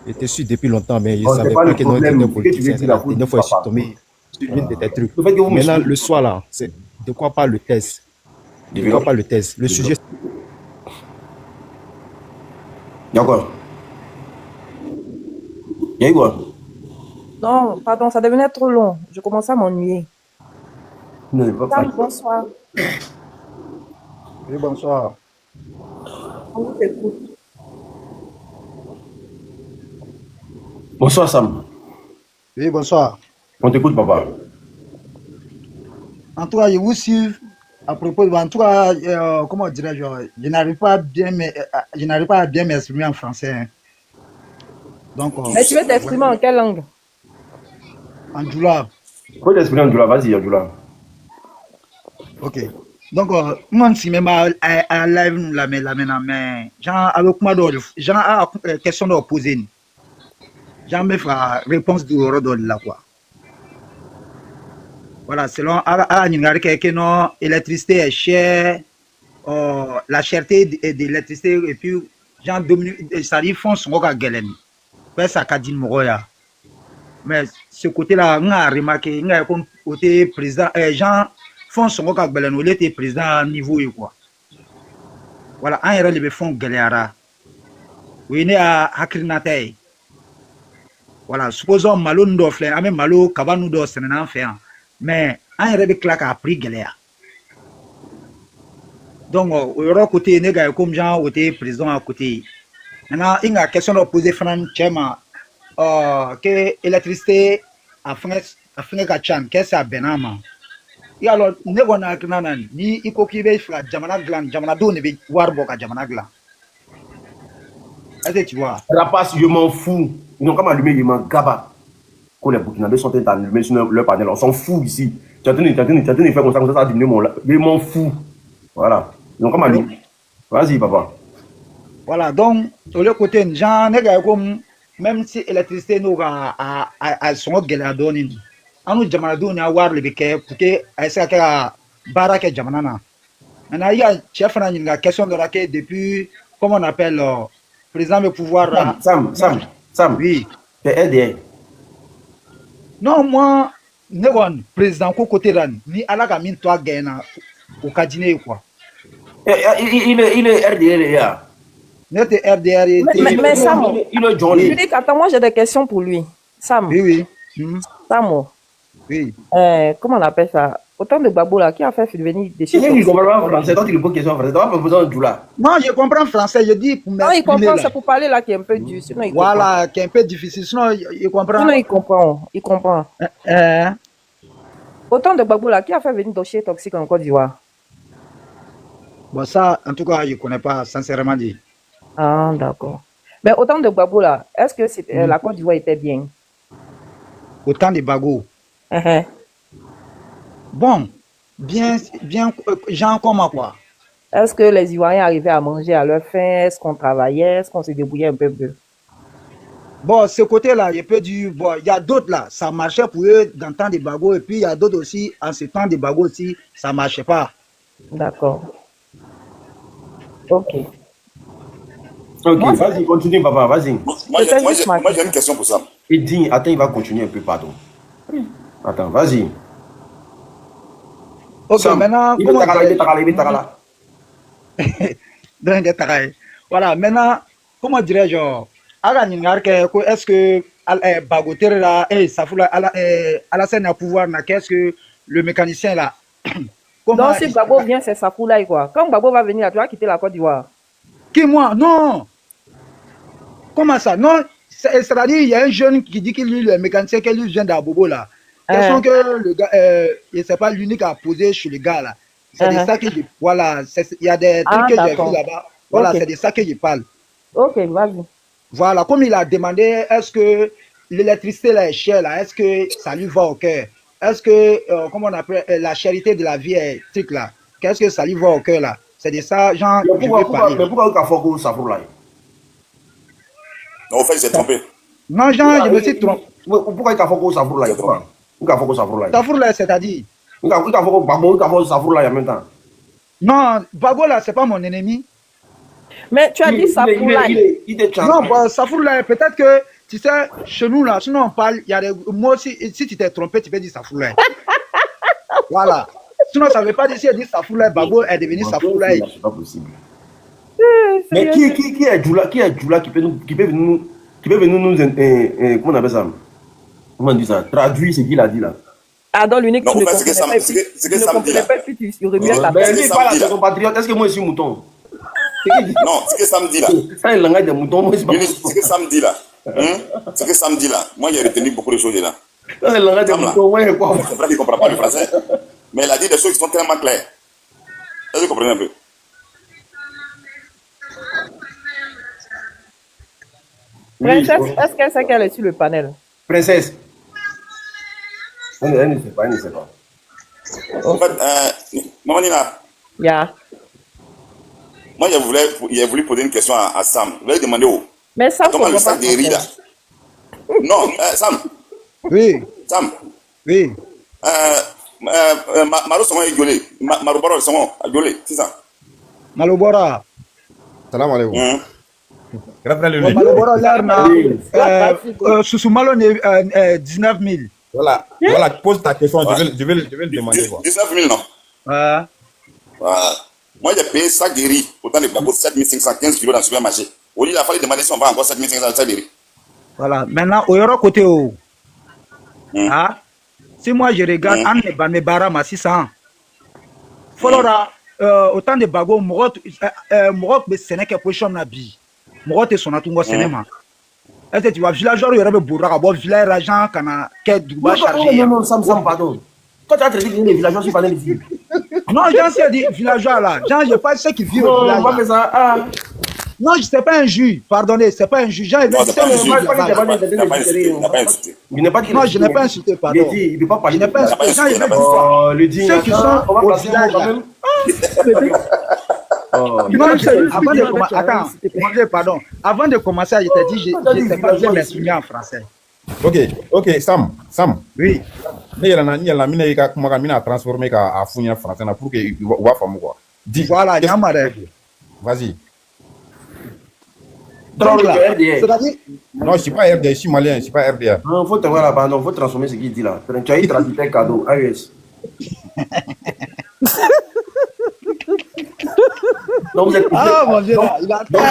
Il était su depuis longtemps, mais il ne savait pas que non, il était politicien. C'est la dernière fois que je suis tombé sur l'une de tes trucs. Maintenant, le soir là, c'est de quoi parle le test? De quoi parle le test? Le sujet. D'accord. Il y a eu quoi? Non, pardon, ça devenait trop long. Je commençais à m'ennuyer. Sam, bonsoir. Oui, bonsoir. On vous écoute. Bonsoir, Sam. Oui, bonsoir. On t'écoute, papa. En tout cas, je vous suis à propos de... En tout cas, comment dirais-je, je n'arrive pas à bien m'exprimer en français. Hein. Donc, mais tu veux t'exprimer en quelle langue? En Djoula. Faut t'exprimer en Djoula, vas-y, en Djoula. Ok. Donc, moi, si même à live, la mais, genre, avec moi, genre, à question de poser, genre, me fera réponse du rodon là, quoi. Voilà, selon l'électricité est chère, la cherté de l'électricité, et puis, genre, ça dit, font son gars galen. Ça qu'a dit Moroya. Mais ce côté-là, on a remarqué, on a côté président, Jean Fonson Gagbelan, il était président à niveau et quoi. Voilà, un héros de fond Galéara. Oui, il est à Hakrinatei. Voilà, supposons Malo Ndofle, même Malo Kabanu Dos, c'est un enfant. mais un rêve claque a pris galère. Donc, au yɔrɔ côté ne gars comme Jean côté président à côté. Maintenant, il y a une question de poser Fran Chema que l'électricité a fait ka chan qu'est-ce que benama. Et alors, ne gona kana ni iko kibe fra jamana do ne be warbo ka jamana glan. Est-ce que tu vois? Rapace, je m'en fous. Ils n'ont qu'à m'allumer, ils m'en gaba. Quand les Burkinabés sont en train d'allumer sur leur panel, on s'en fout ici. Tu as tenu de faire comme ça va diminuer mon... Je m'en fous. Voilà. Ils n'ont qu'à m'allumer. Vas-y, papa. Voilà, donc, sur le côté, Jean, comme même si l'électricité nous a son galadoni, on nous jamana a war le béquet pour que ça que baraka jamana. Maintenant, il y a chef la question de laquelle depuis, comment on appelle, président du pouvoir. Sam, oui. C'est RDR. Non, moi, ne président côté ni alaga min toi gaina au cabinet quoi. Il est RDR, là. Notre RDR mais Sam, il est Johnny. Je dis qu'attends, moi j'ai des questions pour lui. Sam. Oui. Sam. Oui. Comment on appelle ça? Autant de babou là qui a fait venir des choses. Il ne comprend pas français, toi tu lui poses question en français, tu n'as pas besoin de tout là. Non, je comprends français, je dis pour non, il comprend, c'est pour parler là qui est un peu dur. Sinon, il voilà, comprend. Qui est un peu difficile, sinon il comprend. Sinon, il comprend. Autant de babou là qui a fait venir dossier toxique en Côte d'Ivoire. Bon, ça, en tout cas, je ne connais pas, sincèrement dit. Ah, d'accord. Mais autant de babou là, est-ce que la Côte d'Ivoire était bien? Autant de babou. Bon, bien, genre comment quoi? Est-ce que les Ivoiriens arrivaient à manger à leur faim? Est-ce qu'on travaillait? Est-ce qu'on se débrouillait un peu? Bon, ce côté-là, il peut dire, bon, il y a d'autres là, ça marchait pour eux dans le temps des bagots, et puis il y a d'autres aussi, en ce temps des bagots aussi, ça ne marchait pas. D'accord. Ok. Ok, vas-y, continue, papa, vas-y. Moi, j'ai une question pour ça. Il dit, attends, il va continuer un peu, pardon. Attends, vas-y. Ok, Sam, maintenant... Il est voilà, maintenant, comment dirais-je, est-ce que Bagotere là, Alassane a pouvoir, qu'est-ce que le mécanicien là? Non, si Gbagbo vient, c'est Safou là, quoi. Quand Gbagbo va venir, tu vas quitter la Côte d'Ivoire. Qui, moi? Non! Comment ça? Non, c'est-à-dire, il y a un jeune qui dit qu'il est le mécanicien, qu'il vient d'Abobo là. Question que le gars, c'est pas l'unique à poser chez le gars là. C'est de ça que je... Voilà, il y a des trucs que j'ai vu là-bas. Voilà, c'est de ça que je parle. Ok, vas-y. Voilà, comme il a demandé, est-ce que l'électricité là est chère là? Est-ce que ça lui va au cœur? Est-ce que, comment on appelle, la charité de la vie est truc là? Qu'est-ce que ça lui va au cœur là? C'est de ça, genre, je veux parler. Mais pourquoi tu as fait ça pour là? Non, en fait, il s'est trompé. Non, genre, je me suis trompé. Pourquoi tu as fait ça pour là? Safour là, c'est-à-dire? Il a fait Safour là en même temps. Non, Bago là, c'est pas mon ennemi. Mais tu as dit Safour là. Non, Safour là, peut-être que, tu sais, chez nous là, sinon on parle, il y a des mots, si tu t'es trompé, tu peux dire Safour là. Voilà. Sinon, ça ne veut pas dire si elle dit Safour là, Bago est devenu Safour là. C'est pas possible. Mais qui est Djoula qui peut venir nous, comment on appelle ça? Comment on dit ça? Traduire ce qu'il a dit là. Ah, dans l'unique, tu ne comprends pas, puis tu remues ta tête. Mais lui, il parle à ses compatriotes. Est-ce que moi, je suis mouton? Non, ce que ça me dit là. Ça, il langage des moutons, moi, je suis pas mouton. Ce que ça me dit là. Ce que ça me dit là. Moi, j'ai retenu beaucoup de choses là. Ça, c'est le langage des moutons, moi, je crois. C'est vrai qu'il ne comprend pas le français. Mais il a dit des choses qui sont tellement claires. Est-ce que vous comprenez un peu? Princesse, est-ce qu'elle sait qu'elle est sur le panel? Princesse. Elle ne sait pas. En fait, Maman Nina. Yeah. Moi, j'ai voulu poser une question à Sam. Je lui ai demandé où. Mais Sam, comment le sac de riz là? Non, Sam. Oui. Sam. Oui. Maro Songo est gueulé. Maroboro Songo a gueulé, c'est ça? Malobora. Salam alaikum. Malobora, l'air, Sousoumalo, 19 000. Voilà, pose ta question, je vais le demander. 19 000, non? Voilà. Moi, j'ai payé sac de riz, autant de Gbagbo, 7515 kilos dans le supermarché. Au lieu, il a fallu demander si on va encore 7500 sacs de riz. Voilà, maintenant, au yoro côté, Si moi je regarde Anne Bane Barama 600, Folora, autant de bagots, Morot, mais Sénégal position na bi. Morot et son atungo cinéma. Est-ce que tu vois, villageois, il y aurait bourra, village agent, kana, quel du bas chargé. Non, Sam, pardon. Quand tu as traité les villageois, tu parlais de vie. Non, Jean, c'est dit villageois là. Jean, je pas ceux qui vivent au village. Non, c'est pas un juge. Pardonnez, c'est pas un juge. Jean, Non, je n'ai pas insulté, pardon. Il ne peut pas parler. Je n'ai pas insulté. Jean, je le digne. ceux qui sont au village là. Attends, pardon. Avant de commencer, je t'ai dit, je ne sais pas bien m'exprimer en français. Ok, Sam. Oui. Ne yɛlɛnna mina i ka kumakan mina transformer ka a f'u ɲɛna français na pour que u b'a faamu quoi. Voilà, ɲama dɛ. Vas-y. Donc là, c'est-à-dire... Non, je suis pas RDA, je suis malien, je suis pas RDA. Non, il faut te voir là-bas, il faut transformer ce qu'il dit là. Tu as eu traducteur cadeau, AES. Donc vous êtes... Ah mon Dieu, il a... Donc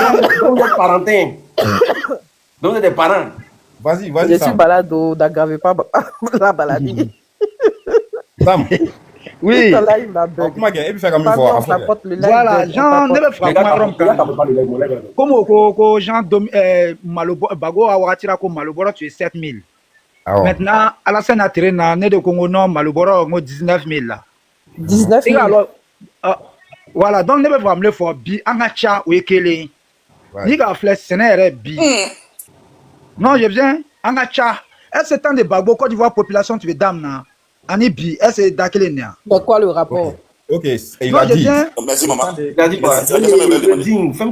vous êtes parentin. Donc vous êtes des parents. Vas-y, Je Sam. suis balade, n'aggravez pas la maladie. Sam. Oui. Comment est-ce que tu Voilà, Jean, ne me frappe pas. Comme Jean Bago a watira ko Maloboro, tu es 7000. Maintenant, Alassane a tiré na ne de Congo non Maloboro 19 000 là. 19 000. Alors, voilà, donc ne me frappe le fort bi angacha ou ekele. Ni ga flèche sénère bi. Non, j'ai besoin angacha. Est-ce temps de Bago quand tu vois population tu es dame na. Anibi, est-ce que d'accord néa? De quoi le rapport? Ok, il a dit. Merci maman. Il a dit quoi?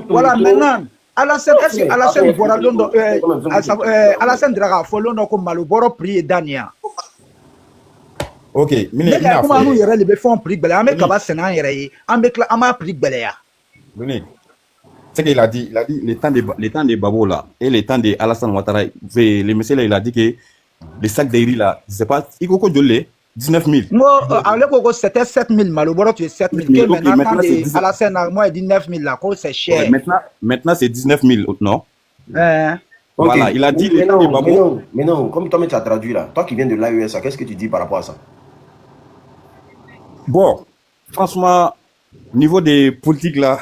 Voilà, maintenant, Alassane, est-ce que Alassane Bora Londo, Alassane Draga, faut Londo comme Maloboro prix Dania. Ok, mais comment nous y aurait les fonds prix Belé, mais Kaba Sénat y aurait, Ama prix Belé. C'est qu'il a dit, les temps des Babo là, et les temps de Alassane Ouattara, le monsieur là, il a dit que les sacs de riz là, je sais pas, il faut qu'on les 19 000. Moi, à l'époque, c'était 7 000. Maloboro, tu es 7 000. Maintenant, Alassane, moi, il dit 9 000 là, c'est cher. Maintenant, c'est 19 000, non? Voilà, okay. Il a dit les temps des Babo. Mais non, comme toi, tu as traduit là, toi qui viens de l'AES, qu'est-ce que tu dis par rapport à ça? Bon, franchement, niveau des politiques là,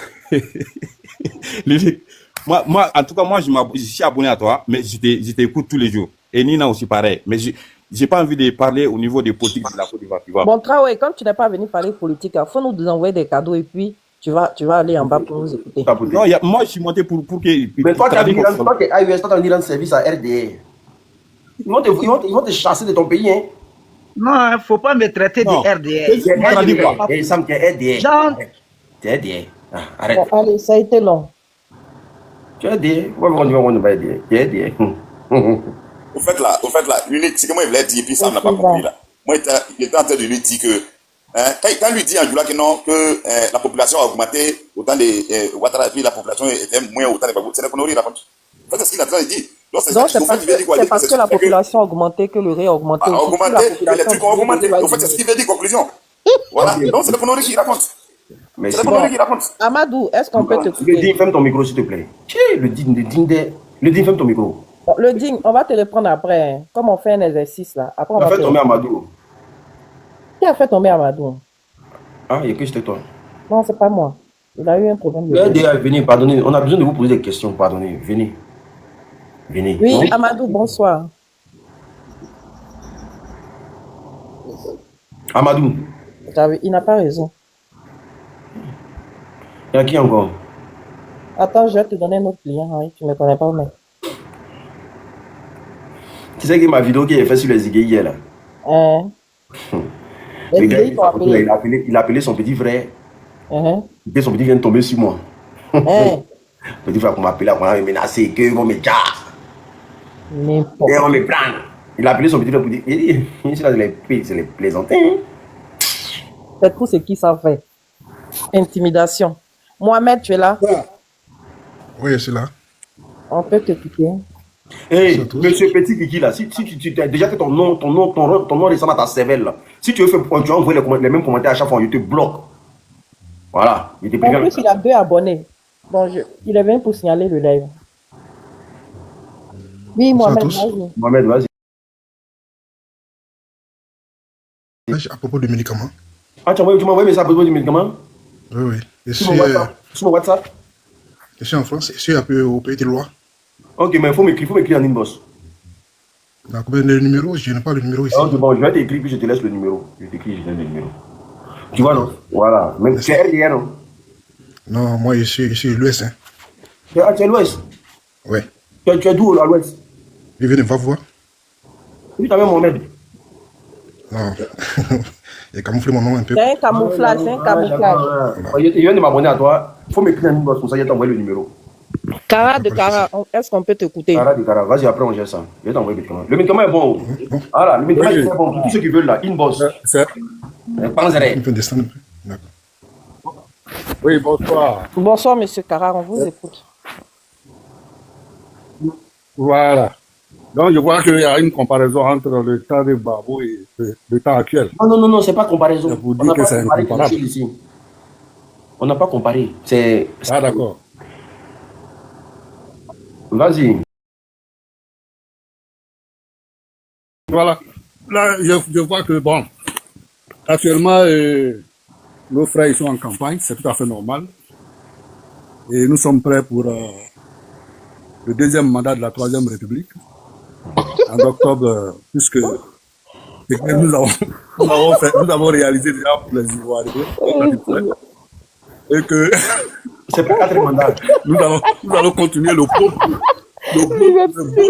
moi, en tout cas, moi, je suis abonné à toi, mais je t'écoute tous les jours. Et Nina aussi pareil. Mais j'ai pas envie de parler au niveau des politiques de la Côte d'Ivoire. Bon, Traoré, comme tu n'es pas venu parler politique, il faut nous envoyer des cadeaux et puis tu vas aller en bas pour nous écouter. Non, moi, je suis monté pour que... Mais toi, tu as venir rendre service à RDA. Ils vont te chasser de ton pays, hein. Non, il ne faut pas me traiter de RDA. Et Sam, tu es RDA. Jean... Tu es RDA. Arrête. Bon, allez, ça a été long. Tu es RDA. Pourquoi on ne va pas RDA? Tu es RDA. Au fait là, l'unique, c'est que moi il voulait dire, puis ça n'a pas compris là. Moi il était en train de lui dire que, quand lui dit en Djoula que non, que la population a augmenté, autant de Ouattara, et puis la population était moins autant de Babou, c'est la connerie là. En fait, c'est ce qu'il a en train de dire. Non, c'est parce que la population a augmenté que le riz a augmenté. A augmenté, que les trucs ont augmenté. En fait, c'est ce qu'il veut dire, conclusion. Voilà, donc c'est la connerie qu'il raconte. C'est la connerie qu'il raconte. Amadou, est-ce qu'on peut te couper? Le digne, ferme ton micro s'il te plaît. Le digne, ferme ton micro. Bon, le digne, on va te reprendre après. Hein. Comme on fait un exercice là. Après, on va fait tomber Amadou. Qui a fait tomber Amadou? Ah, il y a que c'était toi. Non, c'est pas moi. Il a eu un problème de... Venez, pardonnez. On a besoin de vous poser des questions. Pardonnez. Venez. Venez. Oui, non? Amadou, bonsoir. Amadou. Il n'a pas raison. Il y a qui encore? Attends, je vais te donner un autre client. Hein. Tu ne me connais pas, mais... Tu sais que ma vidéo qui est faite sur les Zigué hier là. Le gars, il a appelé son petit frère. Et son petit vient de tomber sur moi. Petit frère qu'on m'a appelé, on m'a menacé, qu'ils vont me dire. Et on me prend. Il a appelé son petit frère pour dire, il dit, c'est les plaisantins. C'est tout ce qui s'en fait. Intimidation. Mohamed, tu es là? Oui, je suis là. On peut te piquer. Hey, monsieur Petit Kiki là, si tu as déjà fait ton nom ressemble à ta cervelle là. Si tu veux faire, tu vas envoyer les mêmes commentaires à chaque fois, je te bloque. Voilà. En plus, il a 2 abonnés. Bon, il est venu pour signaler le live. Oui, Mohamed, vas-y. Mohamed, vas-y. message à propos des médicaments. Ah, tu m'as envoyé un message à propos du médicament? Oui, oui. Et sur mon WhatsApp? Je suis en France, je suis un peu au Pays de Loire. Ok, mais il faut m'écrire en inbox. D'accord, le numéro, je n'ai pas le numéro ici. Ok, bon, je vais t'écrire, puis je te laisse le numéro. Je t'écris, je te laisse le numéro. Tu vois, non? Voilà. Mais tu es RDR, non? Non, moi, je suis l'Ouest. Hein. Tu es l'Ouest? Oui. Tu es d'où, à l'Ouest? Je viens de Vavois. Oui, tu avais Mohamed. Non. J'ai camouflé mon nom un peu. C'est un camouflage, c'est un camouflage. Il vient de m'abonner à toi. Il faut m'écrire un inbox, comme ça, je vais t'envoyer le numéro. Cara de Cara, est-ce qu'on peut t'écouter? Cara de Cara, vas-y, après on gère ça. Je vais t'envoyer le médicament. Le médicament est bon. Voilà, le médicament est très bon. Pour tous ceux qui veulent là, inbox. Panzeré. On peut descendre un peu. D'accord. Oui, bonsoir. Bonsoir, monsieur Cara, on vous écoute. Voilà. Donc, je vois qu'il y a une comparaison entre le temps de Babou et le temps actuel. Non, c'est pas comparaison. Je vous dis que c'est incomparable. On n'a pas comparé. C'est... Ah, d'accord. Vas-y. Voilà. Là, je vois que, bon, actuellement, nos frères ils sont en campagne, c'est tout à fait normal. Et nous sommes prêts pour le deuxième mandat de la Troisième République, en octobre, puisque c'est que nous avons réalisé déjà pour les Ivoiriens. Et que c'est pas 4 mandats. Nous allons continuer le beau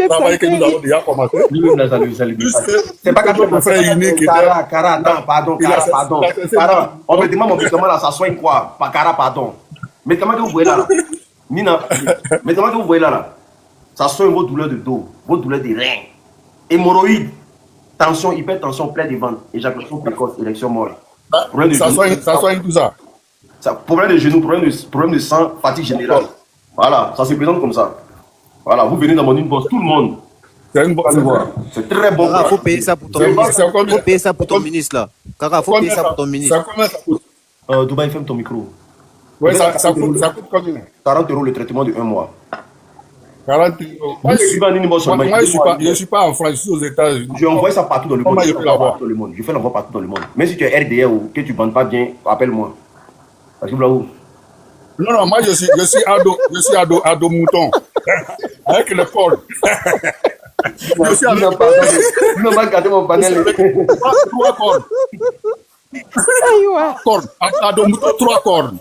travail que nous avons déjà commencé. C'est pas 4 mandats. Cara, attends, pardon. On me demande mon médicament là, ça soigne quoi? Pas Cara, pardon. Médicament que vous voyez là, Nina, médicament que vous voyez là, ça soigne vos douleurs de dos, vos douleurs de reins, hémorroïdes, tension, hypertension, plaie de ventre, éjaculation précoce, érection molle. Ça soigne tout ça. Problème de genoux, problème de sang, fatigue générale. Voilà, ça se présente comme ça. Voilà, vous venez dans mon inbox, tout le monde. C'est très bon. Il faut payer ça pour ton ministre. Il faut payer ça pour ton ministre là. Kara, faut payer ça pour ton ministre. Ça combien ça coûte? Dubaï, ferme ton micro. Oui, ça coûte combien? 40 € le traitement de 1 mois. 40 €. Moi, je ne suis pas en France, je suis aux États-Unis. Je envoie ça partout dans le monde. Je fais l'envoi partout dans le monde. Même si tu es RDR ou que tu ne bandes pas bien, appelle-moi. Parce que là où? Non, moi je suis ado mouton. Avec le corps. Je suis avec non, va garder mon panel. 3 cordes. Cordes. Ado mouton, 3 cordes.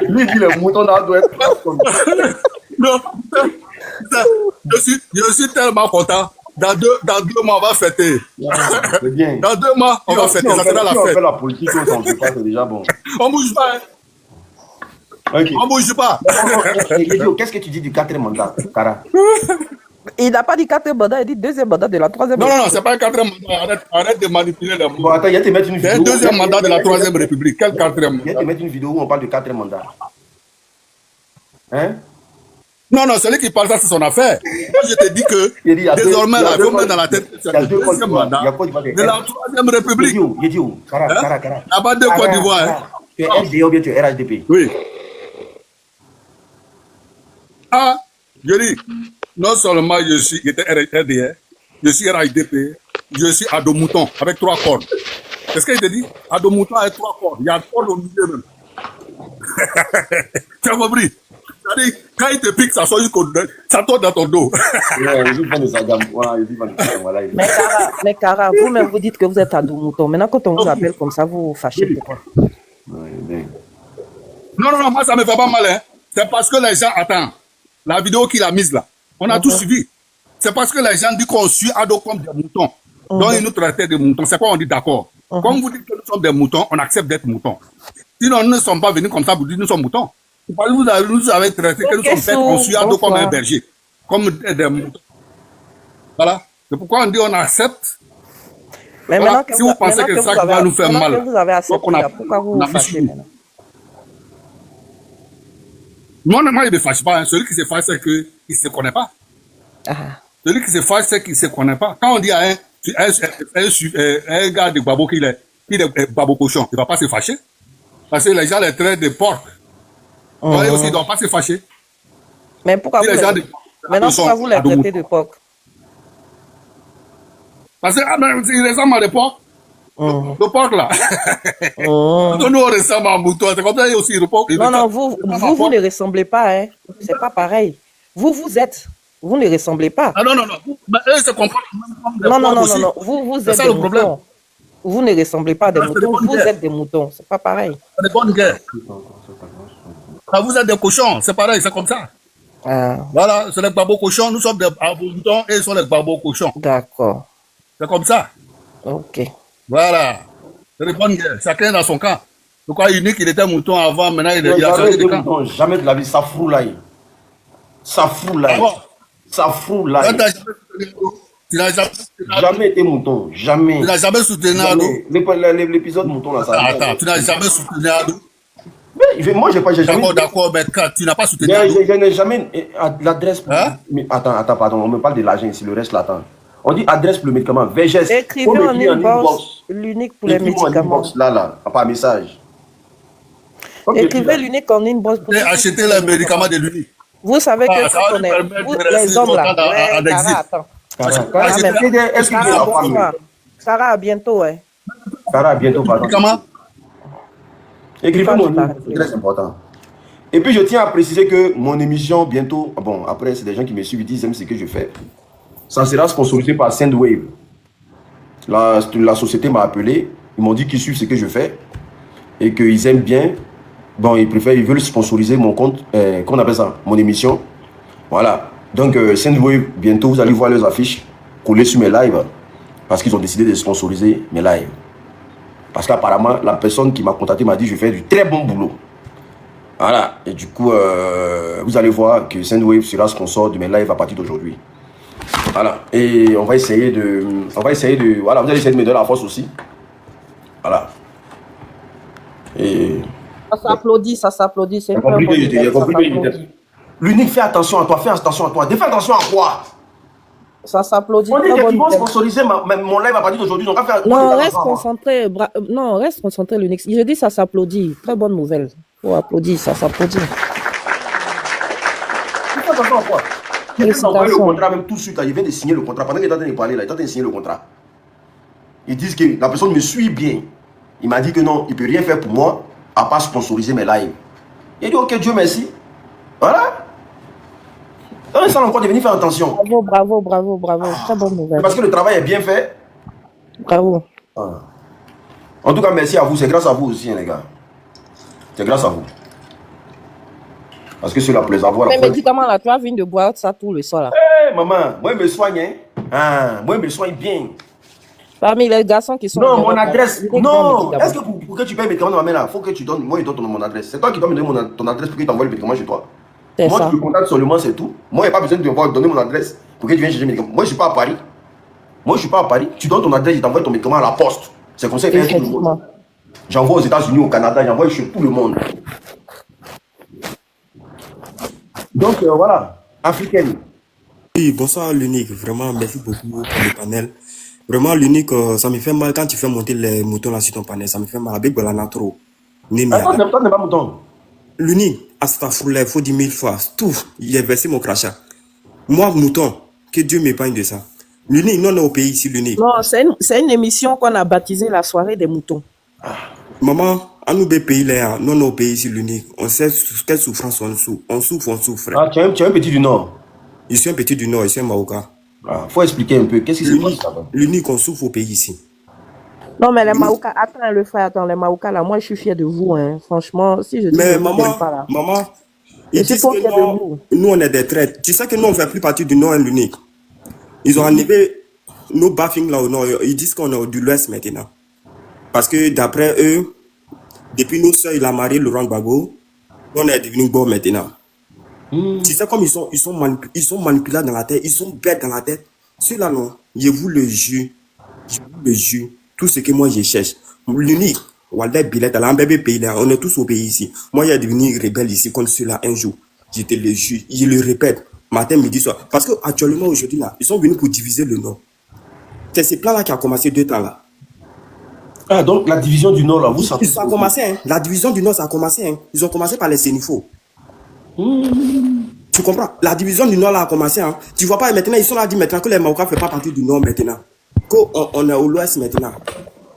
Lui dit le mouton doit être 3 cordes. Non. Je suis tellement content. Dans deux mois, on va fêter. C'est bien. Dans 2 mois, on va fêter. Ça sera la fête. On fait la politique, on ne pas, c'est déjà bon. On ne bouge pas. Okay. On ne bouge pas. Qu'est-ce que tu dis du 4e mandat, Cara? Il n'a pas dit 4e mandat, il dit 2e mandat de la 3e. Non, c'est pas un 4e mandat. Arrête de manipuler les mots. Bon, attends, il y a te mettre une vidéo. C'est un 2e mandat de la 3e République. Quel 4e mandat? Il y a te mettre une vidéo où on parle de 4e mandat. Hein? Non, celui qui parle ça, c'est son affaire. Moi, je te dis que désormais, là, il faut mettre dans la tête que c'est le 2e mandat de la 3e République. Il dit où? Cara. Là-bas de Côte d'Ivoire. Tu es RDA ou bien tu es RHDP? Oui. Ah, je dis, non seulement j'étais RDR, je suis RHDP, je suis ado mouton avec 3 cordes. Qu'est-ce qu'il te dit? Ado mouton avec 3 cordes. Il y a 3 cordes au milieu même. Tu as compris? C'est-à-dire, quand il te pique, ça tombe dans ton dos. Mais Cara, vous-même vous dites que vous êtes ado mouton. Maintenant, quand on vous appelle comme ça, vous vous fâchez pourquoi? Non, moi ça me fait pas mal. Hein. C'est parce que les gens attendent. La vidéo qu'il a mise là, on a tout suivi. C'est parce que les gens disent qu'on suit ado comme des moutons. Donc ils nous traitaient de moutons. C'est quoi on dit d'accord? Comme vous dites que nous sommes des moutons, on accepte d'être moutons. Sinon, nous ne sommes pas venus comme ça, vous dites que nous sommes moutons. Vous avez traité que nous sommes faits, on suit ado comme un berger. Comme des moutons. Voilà. C'est pourquoi on dit on accepte. Mais voilà. Si vous pensez que ça va nous faire mal, vous avez accepté, pourquoi vous vous fâchez maintenant? Non, il ne me fâche pas. Hein. Celui qui se fâche, c'est qu'il ne se connaît pas. Celui qui se fâche, c'est qu'il ne se connaît pas. Quand on dit à un gars de Babo qu'il est Babo cochon, il ne va pas se fâcher. Parce que les gens les traitent de porc. Donc, aussi, il ne doit pas se fâcher. Mais pourquoi vous les traitez de porc? Parce que il ressemble à des porcs. Le porc là. Nous, on ressemble à mouton. C'est comme ça, il y a aussi le porc. Non, vous ne ressemblez pas, hein. C'est pas pareil. Vous ne ressemblez pas. Ah non. Mais eux, se comportent comme des Non. Vous c'est êtes ça des le problème. moutons. Vous ne ressemblez pas à des moutons. Vous êtes des moutons. C'est pas pareil. C'est des bonnes guerres. Ah, vous êtes des cochons. C'est pareil, c'est comme ça. Voilà, c'est les barbeaux cochons. Nous sommes des moutons et ils sont les barbeaux cochons. D'accord. C'est comme ça. Ok. Voilà. C'est des bonnes guerres. Chacun dans son camp. Pourquoi unique, il était mouton avant, maintenant il a changé de camp. Jamais de la vie, ça froulaille. Ça froulaille. Ça froulaille. Tu n'as jamais été mouton. Jamais. Tu n'as jamais soutenu Ado. L'épisode mouton là, ça. Attends, tu n'as jamais soutenu Ado. Mais moi, j'ai jamais. D'accord, mais tu n'as pas soutenu Ado. Je n'ai jamais. L'adresse. Mais attends, pardon, on me parle de l'argent ici, le reste là, attends. On dit adresse pour le médicament. VGS. Écrivez en inbox l'unique pour les médicaments. Là, par message. Écrivez l'unique en inbox pour acheter les médicaments de l'unique. Vous savez que quand on est les hommes là. Sarah, à bientôt, ouais. Sarah, à bientôt, pardon. Comment? Écrivez-moi, c'est très important. Et puis je tiens à préciser que mon émission bientôt, bon après c'est des gens qui me suivent, ils disent ce que je fais. Ça sera sponsorisé par Sendwave. La société m'a appelé, ils m'ont dit qu'ils suivent ce que je fais et qu'ils aiment bien. Bon, ils veulent sponsoriser mon compte, qu'on appelle ça, mon émission. Voilà. Donc, Sendwave, bientôt, vous allez voir leurs affiches collées sur mes lives. Parce qu'ils ont décidé de sponsoriser mes lives. Parce qu'apparemment, la personne qui m'a contacté m'a dit je fais du très bon boulot. Voilà. Et du coup, vous allez voir que Sendwave sera sponsor de mes lives à partir d'aujourd'hui. Voilà. Et on va essayer de... Voilà, vous allez essayer de me donner la force aussi. Voilà. Et... Ça s'applaudit. C'est compris. L'unique, fais attention à toi, fais attention à toi. Fais attention à quoi? Ça s'applaudit. On dit qu'ils vont sponsoriser mon live à partir d'aujourd'hui. Non, reste concentré. Non, reste concentré, l'unique. Je dis ça s'applaudit. Très bonne nouvelle. Faut applaudir, ça s'applaudit. Fais attention à quoi? Il vient d'envoyer le contrat même tout de suite. Il vient de signer le contrat. Pendant qu'il est en train de parler, il est en train de signer le contrat. Ils disent que la personne me suit bien. Il m'a dit que non, il ne peut rien faire pour moi à part sponsoriser mes lives. Il dit ok, Dieu merci. Voilà. Donc, ça encore de venir faire attention. Bravo. Très bonne nouvelle. Parce que le travail est bien fait. Bravo. Voilà. En tout cas, merci à vous. C'est grâce à vous aussi, hein, les gars. C'est grâce à vous. Parce que cela plaît à voir. Mais médicaments là, tu as vu de boire ça tout le soir là. Hé, maman, moi je me soigne, hein. Ah, moi je me soigne bien. Parmi les garçons qui sont... Non, mon adresse. Non. Est-ce que pour que tu payes mes médicaments dans ma main là, il faut que tu donnes... Moi, je donne mon adresse. C'est toi qui dois me donner ton adresse pour que tu envoies le médicament chez toi. Moi, tu me contactes seulement, c'est tout. Moi, il n'y a pas besoin de te donner mon adresse pour que tu viennes chercher mes médicaments. Moi, je ne suis pas à Paris. Tu donnes ton adresse, je t'envoie ton médicament à la poste. C'est comme ça que tout le monde. J'envoie aux États-Unis, au Canada, j'envoie chez tout le monde. Donc, voilà. Africaine. Oui, bonsoir l'unique. Vraiment, merci beaucoup pour le panel. Vraiment, l'unique, ça me fait mal quand tu fais monter les moutons là sur ton panel. Ça me fait mal. Avec Bolanatro. Attends, toi, n'est pas mouton. L'unique, Astafroullah, il faut 10 000 fois. Tout, il a versé mon crachat. Moi, mouton, que Dieu m'épargne de ça. L'unique, non, on est au pays ici, l'unique. Non, c'est une émission qu'on a baptisée la soirée des moutons. Maman, à nous, pays là, non, on est au pays ici, l'unique. On sait quelle souffrance on souffre. On souffre. Ah, tu es un petit du Nord. Je suis un petit du Nord, je suis un Maoka. Faut expliquer un peu. Qu'est-ce qui se passe là-bas? L'unique, on souffre au pays ici. Non, mais les Maoukas, attends, les Maoukas là, moi je suis fier de vous, hein. Franchement, si je dis mais que maman, pas là. Maman, ils disent que nous, on est des traîtres. Tu sais que nous, on ne fait plus partie du Nord, l'unique. Ils ont enlevé nos baffings là au Nord. Ils disent qu'on est de l'Ouest maintenant. Parce que d'après eux, depuis nos soeurs, il a marié Laurent Gbagbo, on est devenu beau maintenant. Tu sais comme ils sont manipulés dans la tête, ils sont bêtes dans la tête. Ceux-là, non, je vous le jure, tout ce que moi je cherche. L'unique, Walder Billet, un bébé pays là, on est tous au pays ici. Moi, il y a devenu rebelle ici contre ceux-là un jour. Je te le jure, je le répète, matin, midi, soir. Parce qu'actuellement, aujourd'hui, là, ils sont venus pour diviser le Nord. C'est ce plan-là qui a commencé 2 temps là. Ah, donc la division du Nord, là, vous savez. Ça a commencé, hein. La division du Nord, ça a commencé, hein. Ils ont commencé par les Sénifaux. Tu comprends? La division du Nord là a commencé. Hein. Tu vois pas maintenant, ils sont là dit maintenant que les Maokas ne font pas partie du Nord maintenant. Qu'on est au l'Ouest maintenant.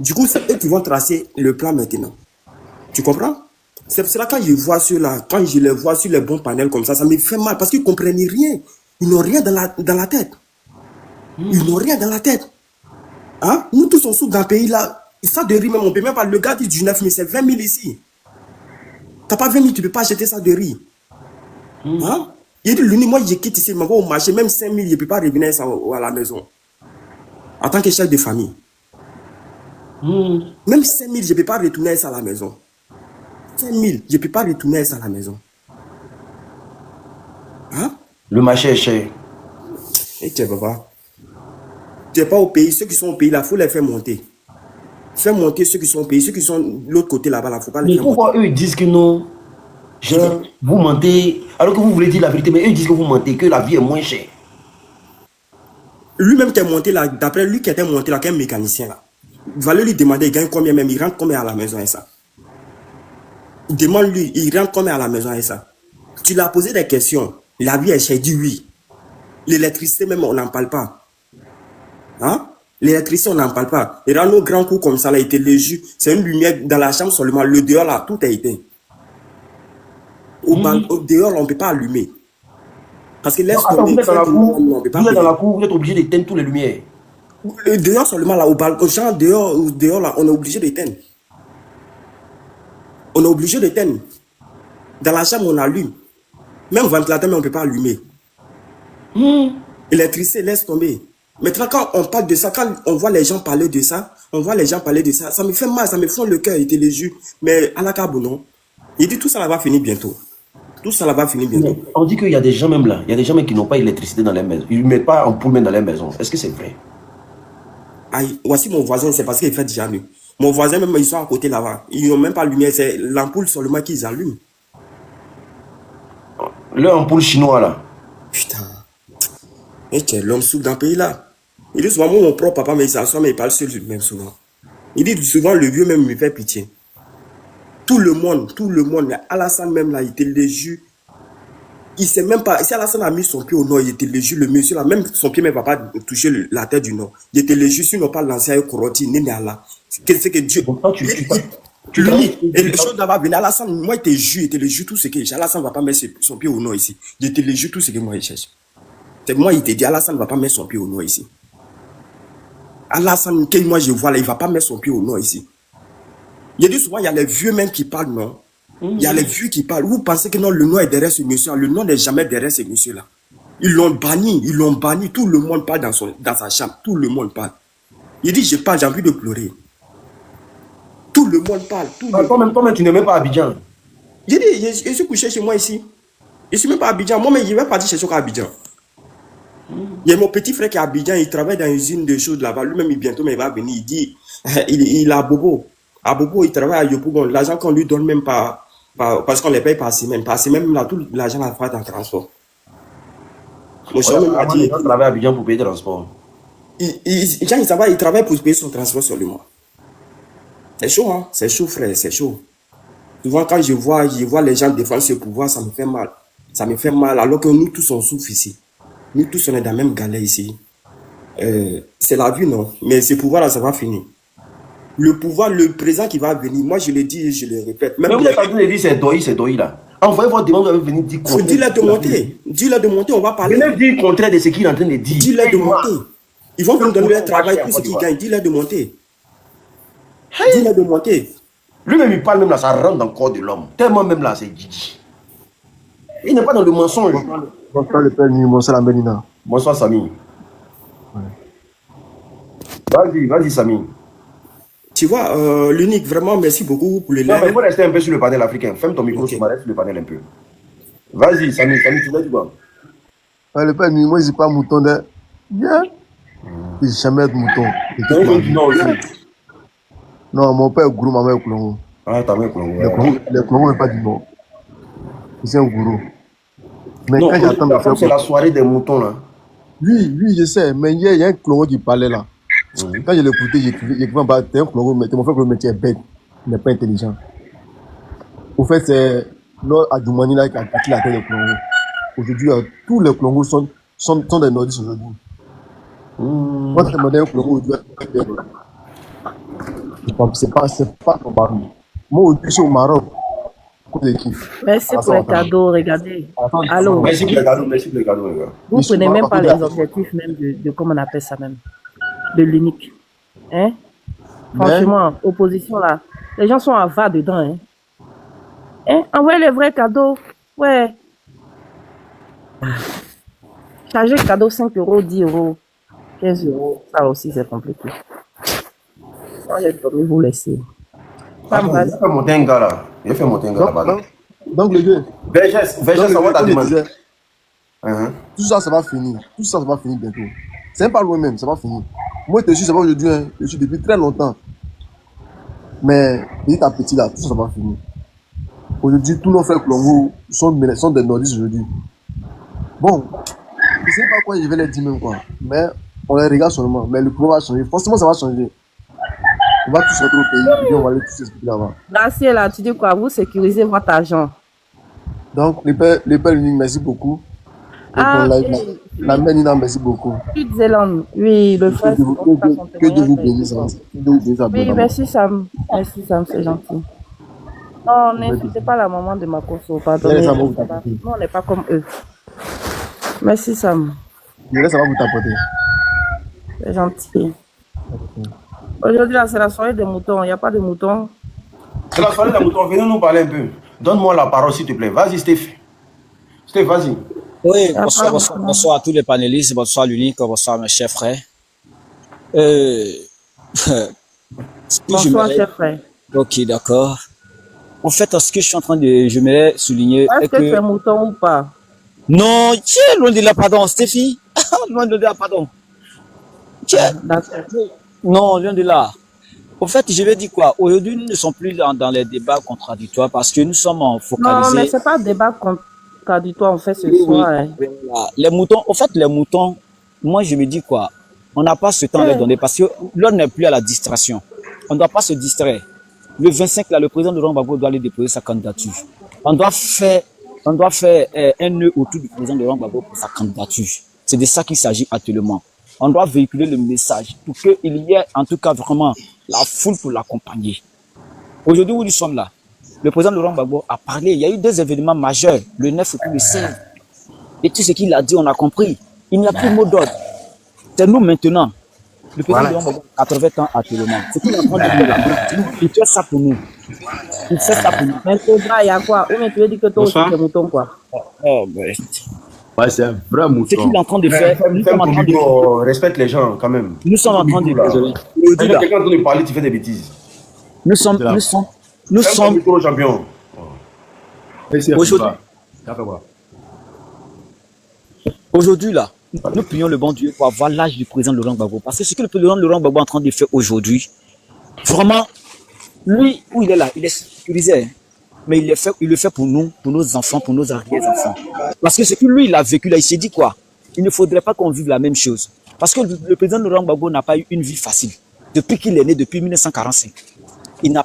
Du coup, c'est eux qui vont tracer le plan maintenant. Tu comprends? C'est pour cela quand je vois ceux-là, quand je les vois sur les bons panels comme ça me fait mal parce qu'ils ne comprennent rien. Ils n'ont rien dans la tête. Ils n'ont rien dans la tête. Hein? Nous tous on souffre dans le pays là. Ça de riz même, on peut même pas. Le gars dit du 9 000, c'est 20 000 ici. T'as pas 20 000, tu peux pas acheter ça de riz. Hein? Il dit, l'uni, moi je quitte ici, je m'en vais au marché, même 5 000, je ne peux pas revenir ça à la maison. En tant que chef de famille. Même 5 000, je ne peux pas retourner ça à la maison. 5 000, je ne peux pas retourner ça à la maison. Hein? Le marché est cher. Et tu papa. Tu n'es pas au pays, ceux qui sont au pays là, il faut les faire monter. Faire monter ceux qui sont au pays, ceux qui sont de l'autre côté là-bas, il ne faut pas les faire monter. Mais pourquoi eux disent que non? Genre, vous mentez, alors que vous voulez dire la vérité, mais eux disent que vous mentez, que la vie est moins chère. Lui-même qui est monté là, d'après lui qui était monté là, qui est un mécanicien là, il va lui demander, il gagne combien même, il rentre combien à la maison et ça. Demande-lui, il rentre combien à la maison et ça. Tu lui as posé des questions, la vie est chère, il dit oui. L'électricité même, on n'en parle pas. Hein? L'électricité, on n'en parle pas. Et dans nos grands coups comme ça, là, il était léger. C'est une lumière dans la chambre seulement, le dehors là, tout est éteint. Au dehors, on ne peut pas allumer. Parce que laisse tomber. Vous êtes dans la cour, vous êtes dans la cour, vous êtes obligé d'éteindre toutes les lumières. Dehors seulement, là, au balcon, genre dehors, là, on est obligé d'éteindre. On est obligé d'éteindre. Dans la chambre, on allume. Même ventilateur, mais on ne peut pas allumer. Électricité, laisse tomber. Maintenant, quand on parle de ça, quand on voit les gens parler de ça, ça me fait mal, ça me fond le cœur, il était les jus. Mais à la cabo, non. Il dit tout ça va finir bientôt. Tout ça va finir bientôt. Mais on dit qu'il y a des gens même là, il y a des gens même qui n'ont pas d'électricité dans les maisons. Ils ne mettent pas en poule même dans les maisons. Est-ce que c'est vrai? Aïe, voici mon voisin, c'est parce qu'il fait déjà nuit. Mon voisin même, ils sont à côté là-bas. Ils n'ont même pas de lumière, c'est l'ampoule seulement qu'ils allument. Leur ampoule chinois là. Putain. Et tiens, l'homme souffre dans le pays là. Il dit souvent, moi, mon propre papa, mais il s'assoit, mais il parle seul même souvent. Il dit souvent, le vieux même me fait pitié. Tout le monde, Alassane même là, il était léger. Il sait même pas, si Alassane a mis son pied au nord, il était léger, le monsieur là, même son pied ne va pas toucher la terre du nord. Il était léger, si on n'a pas lancé un coroti, il n'est là. C'est que Dieu. Tu le dis. Et les choses va venir. Alassane, moi, il était léger, tout ce que Alassane ne va pas mettre son pied au nord ici. Il était léger, tout ce que moi, il cherche. C'est moi, il te dit, Alassane ne va pas mettre son pied au nord ici. Alassane, moi, je vois là, il ne va pas mettre son pied au nord ici. Il dit souvent, il y a les vieux même qui parlent, non? Il y a les vieux qui parlent. Vous pensez que non, le nom est derrière ce monsieur-là. Le nom n'est jamais derrière ce monsieur-là. Ils l'ont banni. Tout le monde parle dans sa chambre. Tout le monde parle. Il dit, je parle, j'ai envie de pleurer. Tout le monde parle. Toi-même, tu n'es même pas à Abidjan. Il dit, je suis couché chez moi ici. Je ne suis même pas à Abidjan. Moi-même, je vais partir chez soi à Abidjan. Il y a mon petit frère qui est à Abidjan. Il travaille dans une usine de choses là-bas. Lui-même, bientôt, mais il va venir. Il dit, il a Bobo. À Bobo, il travaille à Yopougon. L'argent qu'on lui donne même pas, parce qu'on les paye par semaine. Par semaine, là, tout l'argent la fait dans le transport. Mon cher même a dit. Il travaille à Abidjan pour payer le transport. Il travaille pour payer son transport sur le mois. C'est chaud, hein? C'est chaud, frère, c'est chaud. Souvent, quand je vois les gens défendre ce pouvoir, ça me fait mal. Ça me fait mal, alors que nous tous, on souffre ici. Nous tous, on est dans la même galère ici. C'est la vie, non? Mais ce pouvoir-là, ça va finir. Le pouvoir, le président qui va venir, moi je le dis et je le répète. Même mais vous êtes en train de dire c'est Doyi là. Envoyez votre demande, vous allez venir dire contraire. Dis-leur de monter. Dis-leur de monter, on va parler. Venez dire le contraire de ce qu'il est en train de dire. Dis-leur de monter. Ils vont nous donner leur travail, tout ce qu'ils gagnent. Dis-leur de monter. Dis-leur de monter. Lui-même, il parle même là, ça rentre dans le corps de l'homme. Tellement même là, c'est Didi. Il n'est pas dans le mensonge. Bonsoir le père Nuit, bonsoir la Mélina. Bonsoir Samy. Ouais. Vas-y Samy. Tu vois, l'unique, vraiment, merci beaucoup pour les lives. Non, mais il faut rester un peu sur le panel africain. Ferme ton micro, sur le panel un peu. Vas-y, Samy, tu veux dire quoi? Le père Nuit, moi, je n'ai pas mouton de. Bien. Je n'ai jamais de mouton. Non, aussi. Non, mon père est gourou, ma mère est Koulongo. Ah, ta mère est Koulongo. Le Koulongo n'est pas du bon. C'est un gourou. Mais non, quand j'attends de faire. C'est la soirée des moutons là. Oui, je sais, mais il y a un Koulongo qui parlait là. Quand je l'écoutais, j'écrivais en bas, t'es un Koulongo, mais mon frère Koulongo, tu es bête, il n'est pas intelligent. Au fait, c'est Lord Adjoumani là qui a attaqué la tête des Koulongo. Aujourd'hui, tous les Koulongos sont des nordistes aujourd'hui. Moi, je demandais un Koulongo aujourd'hui. Donc, c'est pas comparable. Moi, aujourd'hui, je suis au Maroc. Merci pour les cadeaux, regardez. Allô. Merci pour les cadeaux, merci pour les cadeaux, les gars. Vous ne prenez même pas les objectifs même de comment on appelle ça même, de l'unique. Hein? Franchement, opposition là, les gens sont avares dedans. Hein? Envoyez les vrais cadeaux. Ouais. Charger le cadeau 5 €, 10 €, 15 €, ça aussi c'est compliqué. Moi j'ai promis vous laisser. Il a fait monter un gars là. Il a fait monter un gars là-bas. Donc les gars. Vergès, ça va ta demande. Tout ça, ça va finir. Tout ça, ça va finir bientôt. C'est même pas loin même, ça va finir. Moi, je suis, ça va aujourd'hui, hein. Je suis depuis très longtemps. Mais petit à petit là, tout ça, ça va finir. Aujourd'hui, tous nos frères Klongo sont des nordistes aujourd'hui. Bon, je sais pas quoi je vais les dire même quoi. Mais on les regarde seulement. Mais le pouvoir va changer. Forcément, ça va changer. On va tous rentrer au pays et on va aller tous s'expliquer là-bas. Gracieux là, tu dis quoi? Vous sécurisez votre argent. Donc, les pères uniques, merci beaucoup. La mère Nina, merci beaucoup. Sud-Zélande, oui, le frère. Que Dieu vous bénisse. Oui, merci Sam. Merci Sam, c'est gentil. Non, n'insultez pas la maman de ma conso, pardon. Non, on n'est pas comme eux. Merci Sam. Je laisse, ça va vous tapoter. C'est gentil. Aujourd'hui, là, c'est la soirée des moutons. Il n'y a pas de moutons. C'est la soirée des moutons. Venez nous parler un peu. Donne-moi la parole, s'il te plaît. Vas-y, Steph. Steph, vas-y. Oui, bonsoir à tous les panélistes. Bonsoir, l'unique. Bonsoir, mes chers frères. Bonsoir, chers frères. Ok, d'accord. En fait, ce que je suis en train de... Je voudrais souligner... Est-ce que tu es mouton ou pas? Non, tiens, loin de là, pardon, Stéphie. Loin de là, pardon. Tiens. Non, loin de là. En fait, je vais dire quoi? Aujourd'hui, nous ne sommes plus dans les débats contradictoires parce que nous sommes focalisés... Non, mais c'est pas débat contradictoire, on fait ce soir. Hein. Voilà. Les moutons, en fait, les moutons, moi, je me dis quoi? On n'a pas ce temps à leur donner parce que l'on n'est plus à la distraction. On ne doit pas se distraire. Le 25, là, le président de Laurent Gbagbo doit aller déposer sa candidature. On doit faire un nœud autour du président de Laurent Gbagbo pour sa candidature. C'est de ça qu'il s'agit actuellement. On doit véhiculer le message pour qu'il y ait en tout cas vraiment la foule pour l'accompagner. Aujourd'hui où nous sommes là, le président Laurent Gbagbo a parlé, il y a eu deux événements majeurs, le 9 et puis le 16. Et tout ce qu'il a dit, on a compris. Il n'y a plus de mot d'ordre. C'est nous maintenant. Le président Laurent Gbagbo a 80 ans actuellement. C'est qu'il est en train de dire là. Il fait ça pour nous. Il fait ça pour nous. Mais il y a quoi? Ou mais tu veux dire que toi aussi tu es mouton quoi? Oh, mais... Ouais, c'est un vrai mouton. Ce qu'il est en train de faire, nous sommes en train de... Respecte les gens quand même. Nous sommes en train de... Quand quelqu'un est en train de parler, tu fais des bêtises. Nous sommes champions. Aujourd'hui, là, nous prions le bon Dieu pour avoir l'âge du président Laurent Gbagbo. Parce que ce que le président Laurent Gbagbo est en train de faire aujourd'hui, vraiment, lui, où il est là, il est sécurisé. Mais il le fait pour nous, pour nos enfants, pour nos arrière-enfants. Parce que ce que lui, il a vécu là, il s'est dit quoi? Il ne faudrait pas qu'on vive la même chose. Parce que le président Laurent Gbagbo n'a pas eu une vie facile. Depuis qu'il est né, depuis 1945. Il n'a